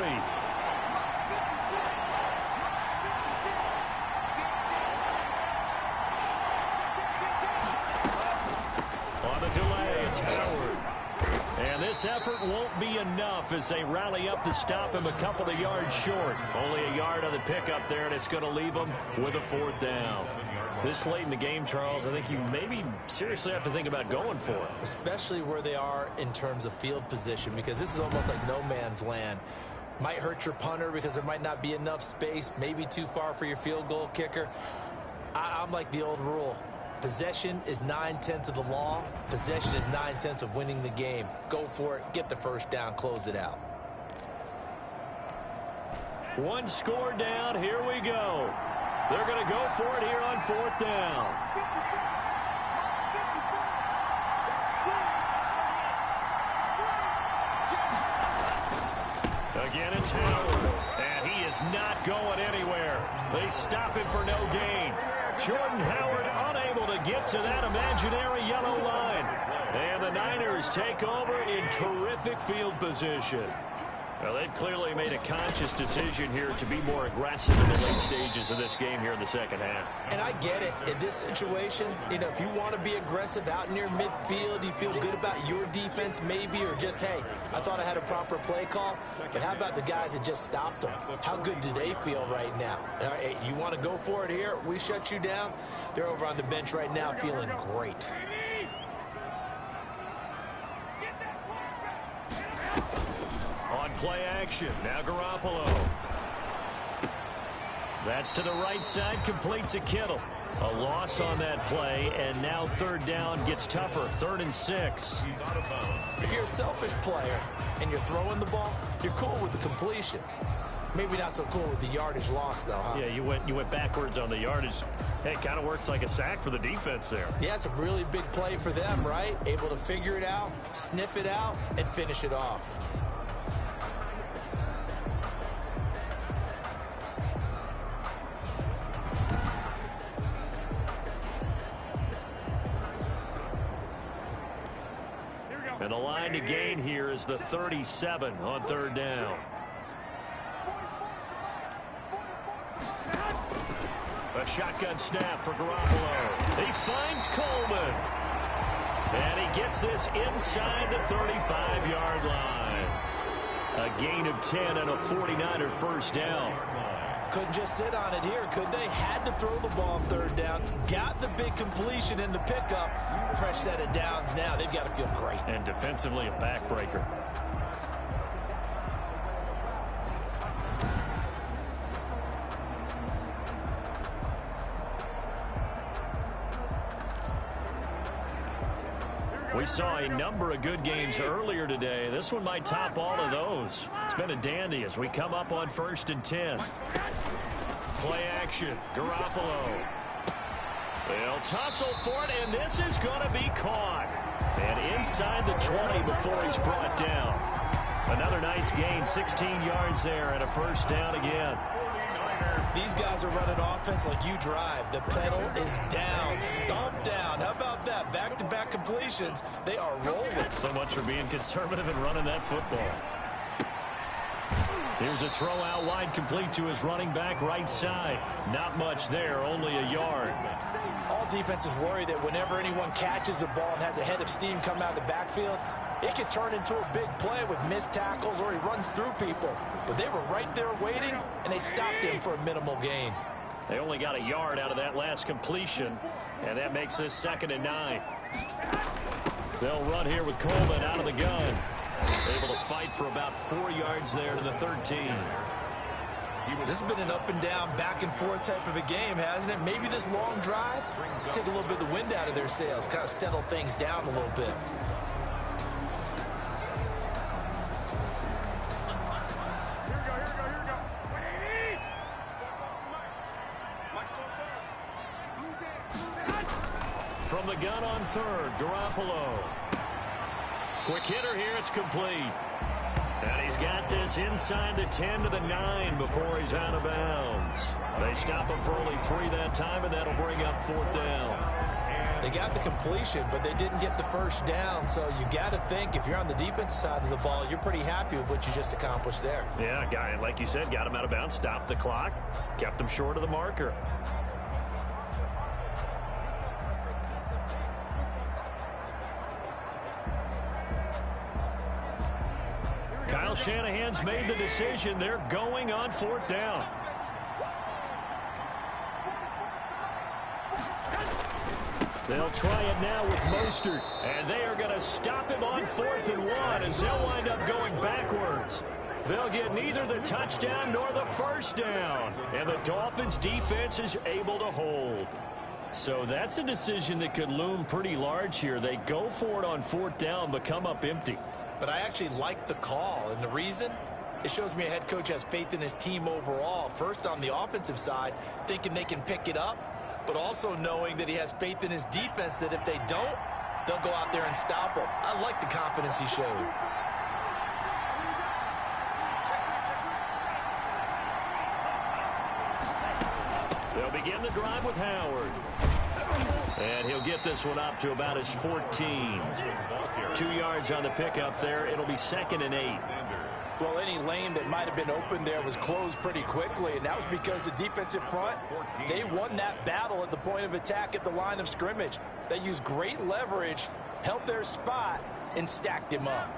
On the delay, it's Howard. And this effort won't be enough as they rally up to stop him a couple of yards short. Only a yard on the pickup there, and it's going to leave them with a 4th down. This late in the game, Charles, I think you maybe seriously have to think about going for it. Especially where they are in terms of field position, because this is almost like no man's land. Might hurt your punter because there might not be enough space, maybe too far for your field goal kicker. I'm like the old rule. Possession is 9/10 of the law. Possession is 9/10 of winning the game. Go for it. Get the first down. Close it out. One score down. Here we go. They're going to go for it here on 4th down. Again, it's Howard. And he is not going anywhere. They stop him for no gain. Jordan Howard unable to get to that imaginary yellow line. And the Niners take over in terrific field position. Well, they've clearly made a conscious decision here to be more aggressive in the late stages of this game here in the 2nd half. And I get it. In this situation, you know, if you want to be aggressive out near midfield, you feel good about your defense maybe, or just, hey, I thought I had a proper play call. But how about the guys that just stopped them? How good do they feel right now? Hey, you want to go for it here? We shut you down. They're over on the bench right now feeling great. Play action. Now Garoppolo. That's to the right side, complete to Kittle. A loss on that play, and now third down gets tougher. 3rd and 6. He's out of bounds. If you're a selfish player and you're throwing the ball, you're cool with the completion. Maybe not so cool with the yardage loss, though, huh? Yeah, you went backwards on the yardage. Hey, it kind of works like a sack for the defense there. Yeah, it's a really big play for them, right? Able to figure it out, sniff it out, and finish it off. And the line to gain here is the 37 on 3rd down. A shotgun snap for Garoppolo. He finds Coleman. And he gets this inside the 35-yard line. A gain of 10 and a 49er first down. Couldn't just sit on it here, could they? Had to throw the ball on 3rd down. Got the big completion in the pickup. Fresh set of downs now. They've got to feel great. And defensively, a backbreaker. We saw a number of good games earlier today. This one might top all of those. It's been a dandy as we come up on 1st and 10. Play action. Garoppolo. They'll tussle for it, and this is going to be caught. And inside the 20 before he's brought down. Another nice gain, 16 yards there, and a first down again. These guys are running offense like you drive. The pedal is down, stomped down. How about that? Back-to-back completions. They are rolling. So much for being conservative and running that football. Here's a throw out wide, complete to his running back right side. Not much there, only a yard. All defenses worry that whenever anyone catches the ball and has a head of steam come out of the backfield, it could turn into a big play with missed tackles or he runs through people. But they were right there waiting, and they stopped him for a minimal gain. They only got a yard out of that last completion, and that makes this 2nd and 9. They'll run here with Coleman out of the gun. Able to fight for about 4 yards there to the 13. This has been an up and down, back and forth type of a game, hasn't it? Maybe this long drive take a little bit of the wind out of their sails, kind of settle things down a little bit. From the gun on 3rd, Garoppolo. Quick hitter here, it's complete. And he's got this inside the 10 to the 9 before he's out of bounds. They stop him for only 3 that time, and that'll bring up 4th down. They got the completion, but they didn't get the first down, so you got to think if you're on the defensive side of the ball, you're pretty happy with what you just accomplished there. Yeah, guy, like you said, got him out of bounds, stopped the clock, kept him short of the marker. Kyle Shanahan's made the decision. They're going on 4th down. They'll try it now with Mostert, and they are going to stop him on 4th and 1 as they'll wind up going backwards. They'll get neither the touchdown nor the first down, and the Dolphins defense is able to hold. So that's a decision that could loom pretty large here. They go for it on 4th down, but come up empty. But I actually like the call, and the reason? It shows me a head coach has faith in his team overall. First, on the offensive side, thinking they can pick it up, but also knowing that he has faith in his defense that if they don't, they'll go out there and stop them. I like the confidence he showed. They'll begin the drive with Howard. And he'll get this one up to about his 14. 2 yards on the pickup there. It'll be 2nd and 8. Well, any lane that might have been open there was closed pretty quickly, and that was because the defensive front, they won that battle at the point of attack at the line of scrimmage. They used great leverage, held their spot, and stacked him up.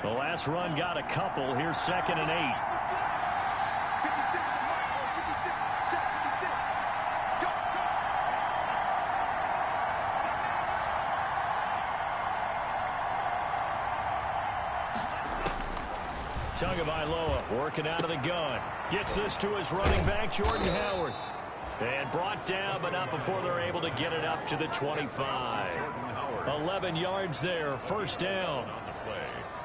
The last run got a couple. Here's 2nd and 8. Tagovailoa working out of the gun. Gets this to his running back, Jordan Howard. And brought down, but not before they're able to get it up to the 25. 11 yards there, first down.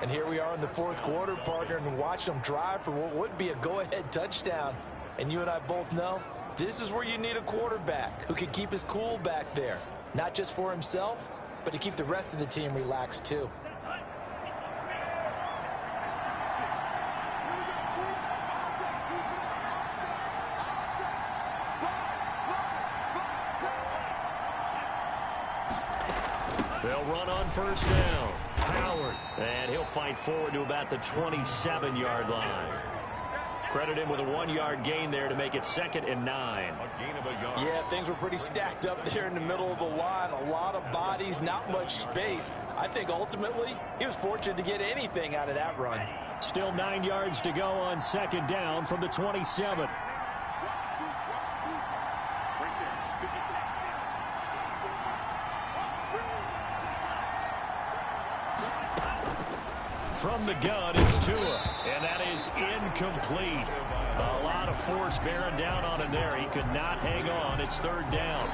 And here we are in the fourth quarter, partner, and watch them drive for what would be a go-ahead touchdown. And you and I both know this is where you need a quarterback who can keep his cool back there. Not just for himself, but to keep the rest of the team relaxed too. They'll run on first down. Howard. And he'll fight forward to about the 27-yard line. Credit him with a 1-yard gain there to make it 2nd and 9. Yeah, things were pretty stacked up there in the middle of the line. A lot of bodies, not much space. I think ultimately he was fortunate to get anything out of that run. Still 9 yards to go on 2nd down from the 27. From the gun, it's Tua, and that is incomplete. A lot of force bearing down on him there. He could not hang on. It's 3rd down.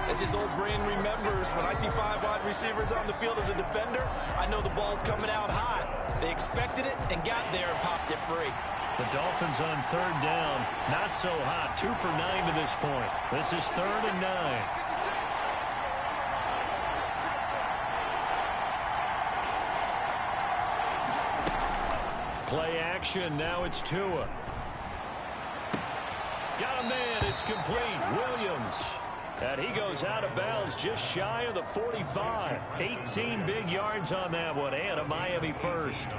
As his old brain remembers, when I see 5 wide receivers on the field as a defender, I know the ball's coming out hot. They expected it and got there and popped it free. The Dolphins on 3rd down. Not so hot. 2 for 9 to this point. This is 3rd and 9. Play action. Now it's Tua. Got a man. It's complete. Williams. And he goes out of bounds just shy of the 45. 18 big yards on that one. And a Miami first.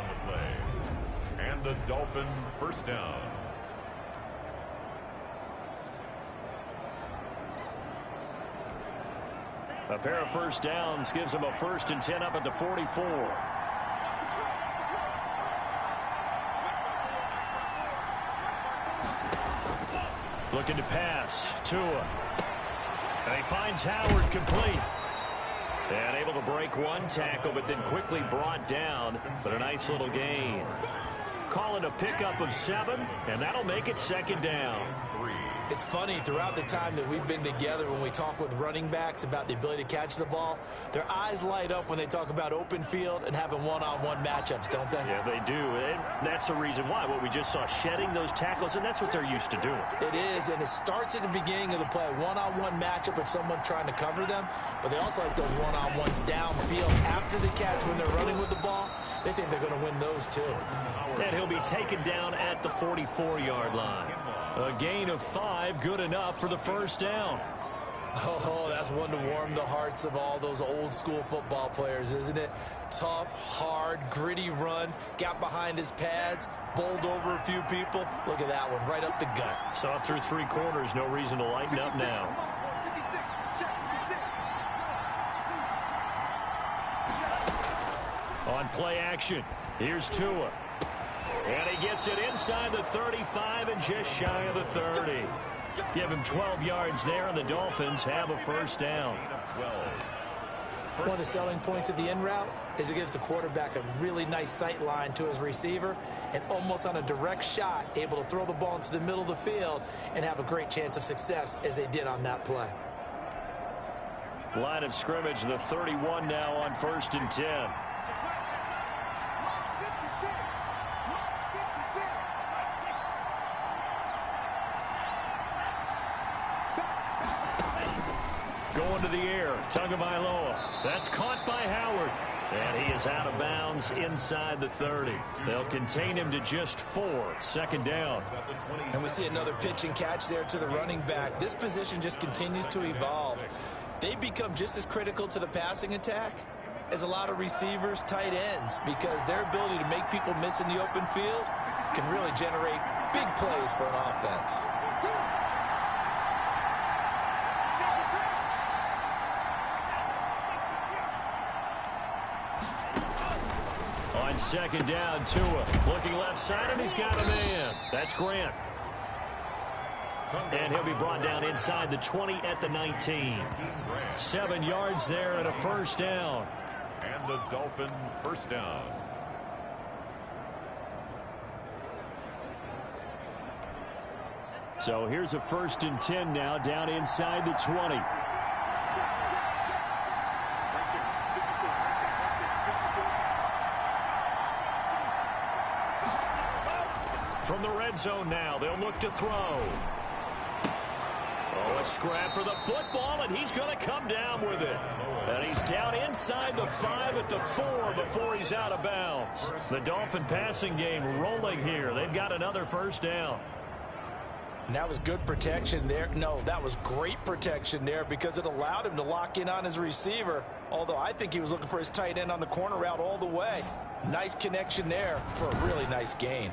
And the Dolphin first down. A pair of first downs gives him a 1st and 10 up at the 44. Looking to pass. Tua. And he finds Howard complete. And able to break one tackle, but then quickly brought down. But a nice little gain. Calling a pickup of 7, and that'll make it 2nd down. It's funny, throughout the time that we've been together, when we talk with running backs about the ability to catch the ball, their eyes light up when they talk about open field and having one-on-one matchups, don't they? Yeah, they do. And that's the reason why. What we just saw, shedding those tackles, and that's what they're used to doing. It is, and it starts at the beginning of the play. One-on-one matchup if someone's trying to cover them, but they also like those one-on-ones downfield after the catch when they're running with the ball. They think they're going to win those too. And he'll be taken down at the 44-yard line. A gain of 5, good enough for the first down. Oh, that's one to warm the hearts of all those old school football players, isn't it? Tough, hard, gritty run, got behind his pads, bowled over a few people. Look at that one, right up the gut. Saw it through 3 quarters, no reason to lighten up now. On play action, here's Tua. And he gets it inside the 35 and just shy of the 30. Give him 12 yards there, and the Dolphins have a first down. One of the selling points of the in route is it gives the quarterback a really nice sight line to his receiver, and almost on a direct shot, able to throw the ball into the middle of the field and have a great chance of success as they did on that play. Line of scrimmage, the 31 now on 1st and 10. Going to the air, Tagovailoa. That's caught by Howard. And he is out of bounds inside the 30. They'll contain him to just 4. 2nd down. And we see another pitch and catch there to the running back. This position just continues to evolve. They become just as critical to the passing attack as a lot of receivers, tight ends, because their ability to make people miss in the open field can really generate big plays for an offense. On 2nd down, Tua looking left side, and he's got a man. That's Grant. And he'll be brought down inside the 20 at the 19. 7 yards there and a first down. And the Dolphin first down. So here's a 1st and 10 now, down inside the 20. From the red zone now, they'll look to throw. Oh, a scrap for the football, and he's going to come down with it. And he's down inside the 5 at the 4 before he's out of bounds. The Dolphin passing game rolling here. They've got another 1st down. And that was good protection there. No, that was great protection there because it allowed him to lock in on his receiver. Although I think he was looking for his tight end on the corner route all the way. Nice connection there for a really nice gain.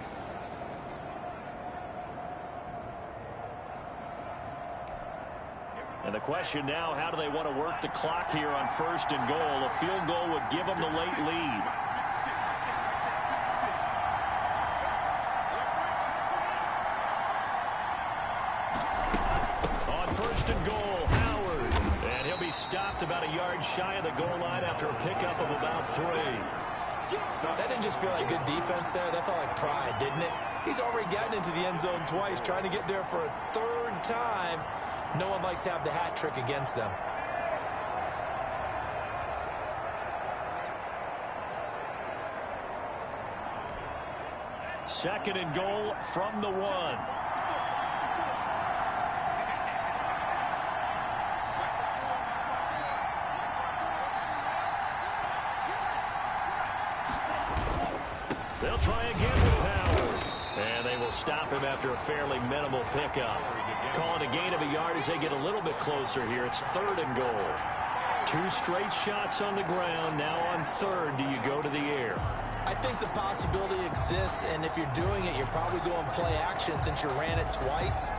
And the question now, how do they want to work the clock here on 1st and goal? A field goal would give them the late lead. On 1st and goal, Howard. And he'll be stopped about a yard shy of the goal line after a pickup of about 3. That didn't just feel like good defense there. That felt like pride, didn't it? He's already gotten into the end zone twice, trying to get there for a 3rd time. No one likes to have the hat trick against them. Second and goal from the 1. They'll try again with Howard. And they will stop him after a fairly minimal pickup. Calling a gain of a yard as they get a little bit closer here. It's 3rd and goal. 2 straight shots on the ground. Now on 3rd, do you go to the air? I think the possibility exists, and if you're doing it, you're probably going play action since you ran it twice.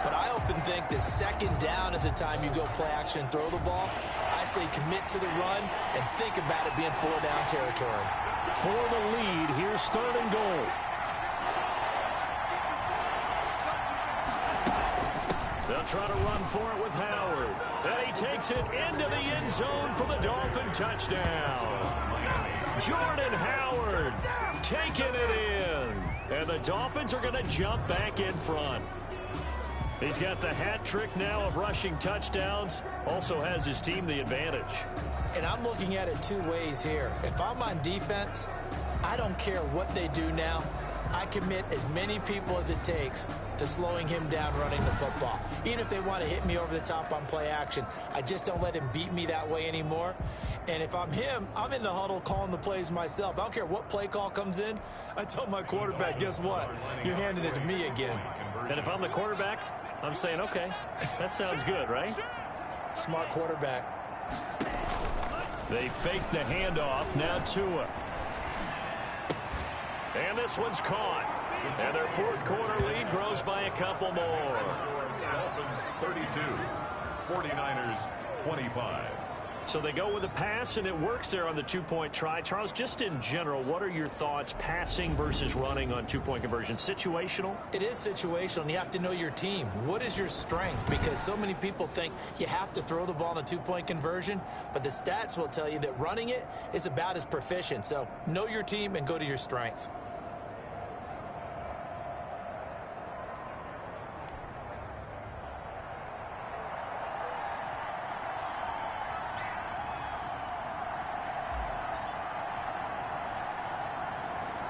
But I often think that 2nd down is the time you go play action and throw the ball. I say commit to the run and think about it being 4-down territory. For the lead, here's 3rd and goal. They'll try to run for it with Howard. And he takes it into the end zone for the Dolphin touchdown. Jordan Howard taking it in. And the Dolphins are going to jump back in front. He's got the hat trick now of rushing touchdowns. Also has his team the advantage. And I'm looking at it 2 ways here. If I'm on defense, I don't care what they do now. I commit as many people as it takes to slowing him down running the football. Even if they want to hit me over the top on play action, I just don't let him beat me that way anymore. And if I'm him, I'm in the huddle calling the plays myself. I don't care what play call comes in. I tell my quarterback, guess what? You're handing it to me again. And if I'm the quarterback, I'm saying, okay, that sounds good, right? Smart quarterback. They fake the handoff. Now Tua. And this one's caught. And their 4th quarter lead grows by a couple more. Dolphins 32, 49ers 25. So they go with a pass, and it works there on the 2-point try. Charles, just in general, what are your thoughts passing versus running on 2-point conversion? Situational? It is situational, and you have to know your team. What is your strength? Because so many people think you have to throw the ball in a 2-point conversion, but the stats will tell you that running it is about as proficient. So know your team and go to your strength.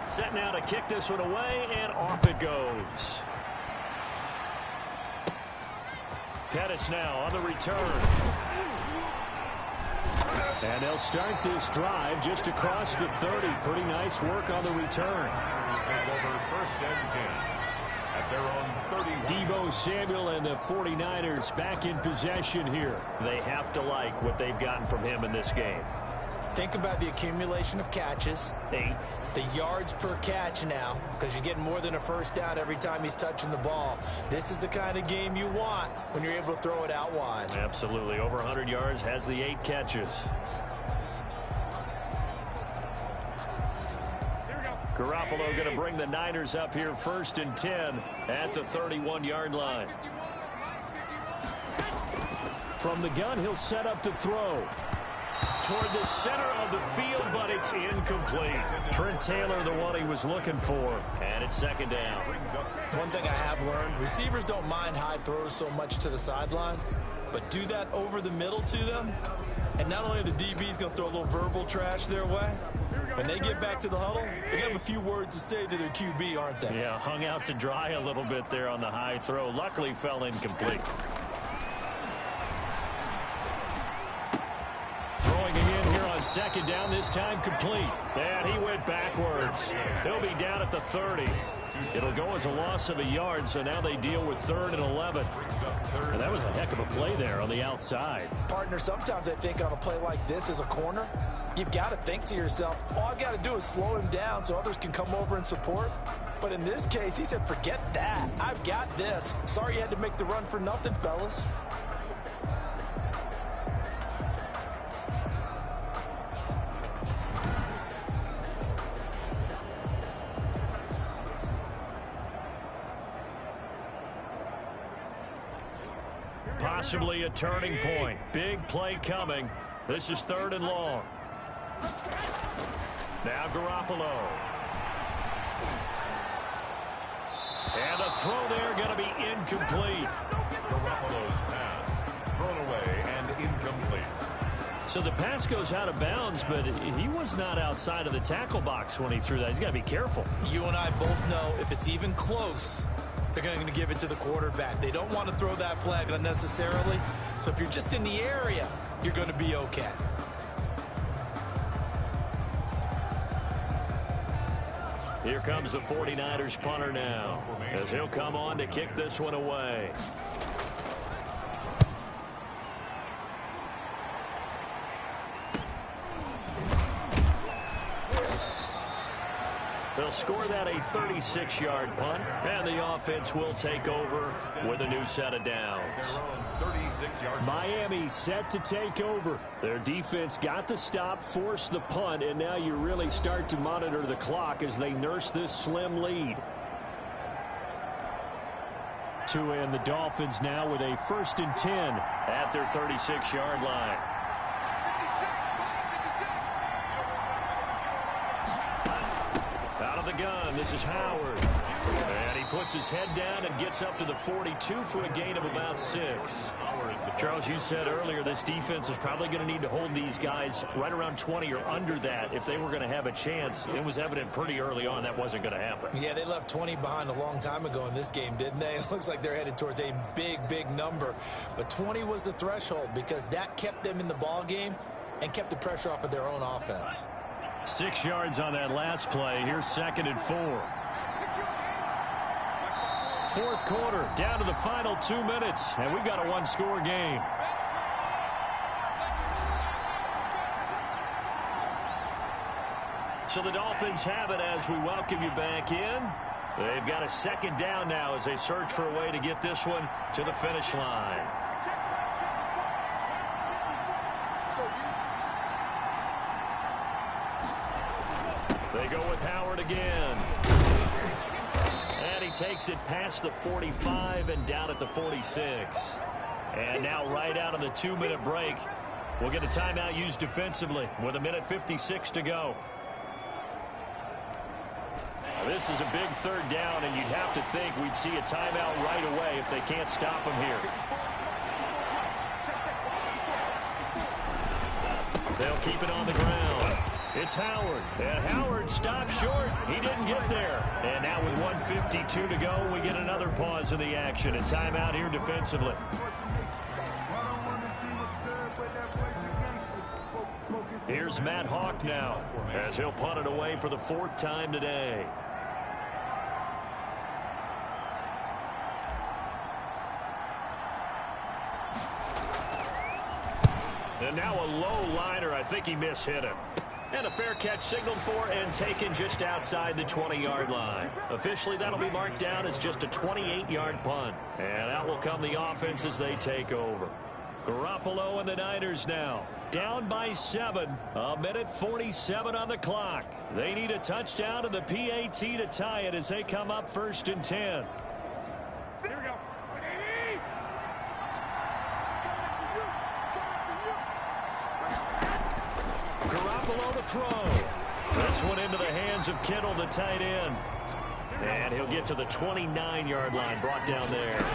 Set now to kick this one away, and off it goes. Pettis now on the return. And they'll start this drive just across the 30. Pretty nice work on the return. Over 1st and 10 at their own 31. Deebo Samuel and the 49ers back in possession here. They have to like what they've gotten from him in this game. Think about the accumulation of catches. 8. The yards per catch now, because you're getting more than a 1st down every time he's touching the ball. This is the kind of game you want when you're able to throw it out wide. Absolutely. Over 100 yards, has the 8 catches. Garoppolo going to bring the Niners up here 1st and 10 at the 31-yard line. From the gun, he'll set up to throw. toward the center of the field, but it's incomplete. Trent Taylor, the one he was looking for, and it's second down. One thing I have learned, receivers don't mind high throws so much to the sideline, but do that over the middle to them, and not only are the DBs going to throw a little verbal trash their way, when they get back to the huddle, they have a few words to say to their QB, aren't they? Yeah, hung out to dry a little bit there on the high throw. Luckily fell incomplete. Throwing again here on second down, this time complete. And he went backwards. He'll be down at the 30. It'll go as a loss of a yard, so now they deal with 3rd and 11. And that was a heck of a play there on the outside. Partner, sometimes I think on a play like this as a corner, you've got to think to yourself, all I've got to do is slow him down so others can come over and support. But in this case, he said, forget that. I've got this. Sorry you had to make the run for nothing, fellas. Possibly a turning point. Big play coming. This is 3rd and long. Now Garoppolo. And the throw there going to be incomplete. Garoppolo's pass thrown away and incomplete. So the pass goes out of bounds, but he was not outside of the tackle box when he threw that. He's got to be careful. You and I both know if it's even close, they're going to give it to the quarterback. They don't want to throw that flag unnecessarily. So if you're just in the area, you're going to be okay. Here comes the 49ers punter now, as he'll come on to kick this one away. They'll score that a 36-yard punt, and the offense will take over with a new set of downs. Miami set to take over. Their defense got the stop, forced the punt, and now you really start to monitor the clock as they nurse this slim lead. And the Dolphins now with a 1st and 10 at their 36-yard line. Out of the gun, this is Howard. And he puts his head down and gets up to the 42 for a gain of about 6. Charles, you said earlier this defense is probably going to need to hold these guys right around 20 or under that if they were going to have a chance. It was evident pretty early on that wasn't going to happen. Yeah, they left 20 behind a long time ago in this game, didn't they? It looks like they're headed towards a big number. But 20 was the threshold because that kept them in the ball game and kept the pressure off of their own offense. 6 yards on that last play. Here's 2nd and 4. 4th quarter, down to the final 2 minutes, and we've got a one-score game. So the Dolphins have it as we welcome you back in. They've got a 2nd down now as they search for a way to get this one to the finish line. They go with Howard again. And he takes it past the 45 and down at the 46. And now right out of the 2-minute break, we'll get a timeout used defensively with 1:56 to go. Now, this is a big 3rd down, and you'd have to think we'd see a timeout right away if they can't stop him here. They'll keep it on the ground. It's Howard, and Howard stopped short. He didn't get there. And now with 1:52 to go, we get another pause in the action. A timeout here defensively. Here's Matt Hawk now, as he'll punt it away for the 4th time today. And now a low liner. I think he mishit him. And a fair catch signaled for and taken just outside the 20-yard line. Officially, that'll be marked down as just a 28-yard punt. And out will come the offense as they take over. Garoppolo and the Niners now. Down by 7. 1:47 on the clock. They need a touchdown and the PAT to tie it as they come up 1st and 10. Here we go. Garoppolo to throw. This one into the hands of Kittle, the tight end. And he'll get to the 29-yard line, brought down there.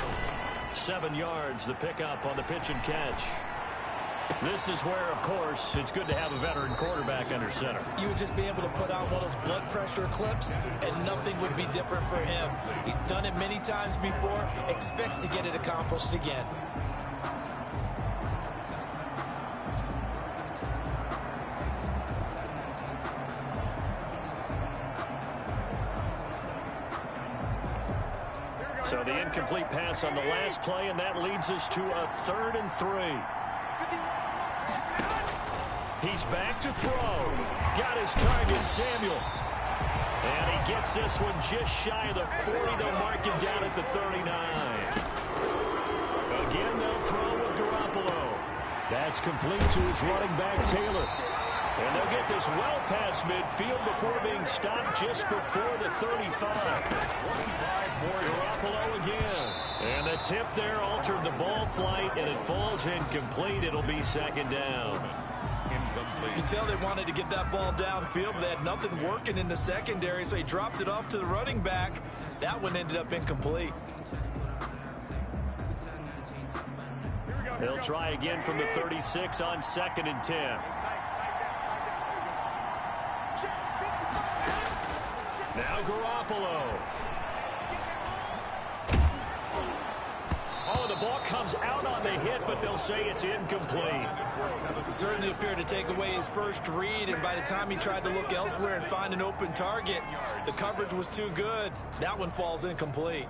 7 yards, the pickup on the pitch and catch. This is where, of course, it's good to have a veteran quarterback under center. You would just be able to put on one of those blood pressure clips, and nothing would be different for him. He's done it many times before, expects to get it accomplished again. So the incomplete pass on the last play, and that leads us to a 3rd and 3. He's back to throw. Got his target, Samuel. And he gets this one just shy of the 40. They'll mark him down at the 39. Again, they'll throw with Garoppolo. That's complete to his running back, Taylor. And they'll get this well past midfield before being stopped just before the 35. Garoppolo again. And the tip there altered the ball flight, and it falls incomplete. It'll be 2nd down. You can tell they wanted to get that ball downfield, but they had nothing working in the secondary, so he dropped it off to the running back. That one ended up incomplete. They'll try again from the 36 on 2nd and 10. Now Garoppolo. Oh, the ball comes out on the hit, but they'll say it's incomplete. Certainly appeared to take away his first read, and by the time he tried to look elsewhere and find an open target, the coverage was too good. That one falls incomplete.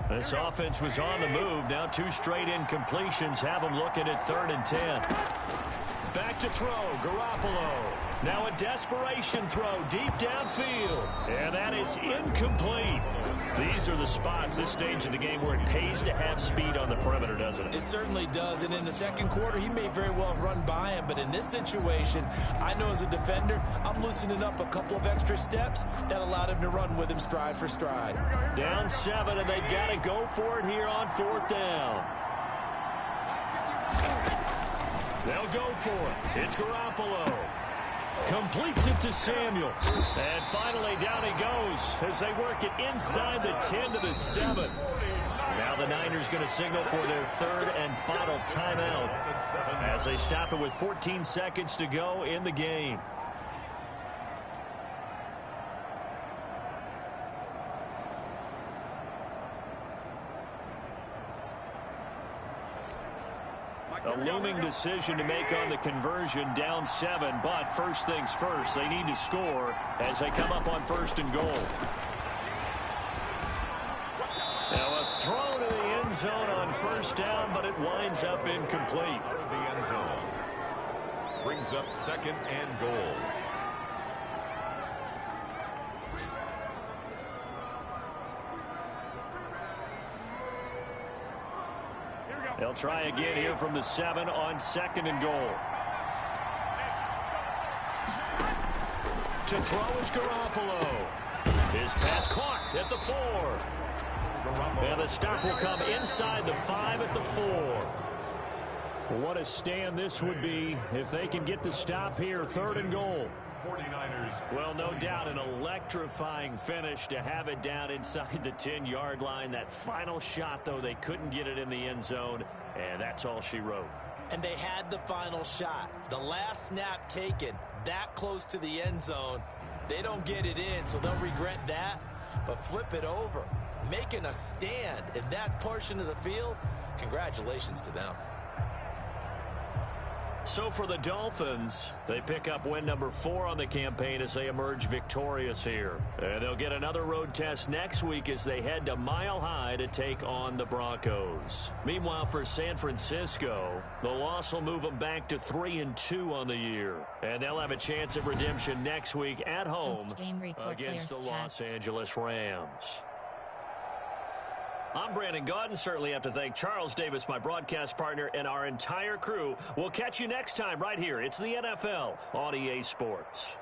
This offense was on the move. Now 2 straight incompletions have them looking at 3rd and 10. Back to throw, Garoppolo. Now a desperation throw deep downfield. And that is incomplete. These are the spots, this stage of the game, where it pays to have speed on the perimeter, doesn't it? It certainly does. And in the second quarter, he may very well run by him. But in this situation, I know as a defender, I'm loosening up a couple of extra steps that allowed him to run with him stride for stride. Down 7, and they've got to go for it here on 4th down. They'll go for it. It's Garoppolo. Completes it to Samuel. And finally down he goes as they work it inside the 10 to the 7. Now the Niners going to signal for their 3rd and final timeout as they stop it with 14 seconds to go in the game. A looming decision to make on the conversion, down 7, but first things first, they need to score as they come up on 1st and goal. Now a throw to the end zone on 1st down, but it winds up incomplete. The end zone brings up 2nd and goal. They'll try again here from the 7 on 2nd and goal. To throw is Garoppolo. His pass caught at the 4. And the stop will come inside the 5 at the 4. What a stand this would be if they can get the stop here, 3rd and goal. 49ers. Well, no doubt an electrifying finish to have it down inside the 10-yard line. That final shot, though, they couldn't get it in the end zone, and that's all she wrote. And they had the final shot. The last snap taken that close to the end zone. They don't get it in, so they'll regret that. But flip it over, making a stand in that portion of the field, congratulations to them. So for the Dolphins, they pick up win number 4 on the campaign as they emerge victorious here. And they'll get another road test next week as they head to Mile High to take on the Broncos. Meanwhile, for San Francisco, the loss will move them back to 3-2 on the year. And they'll have a chance at redemption next week at home against the Los Angeles Rams. I'm Brandon Gaudin. Certainly have to thank Charles Davis, my broadcast partner, and our entire crew. We'll catch you next time right here. It's the NFL on EA Sports.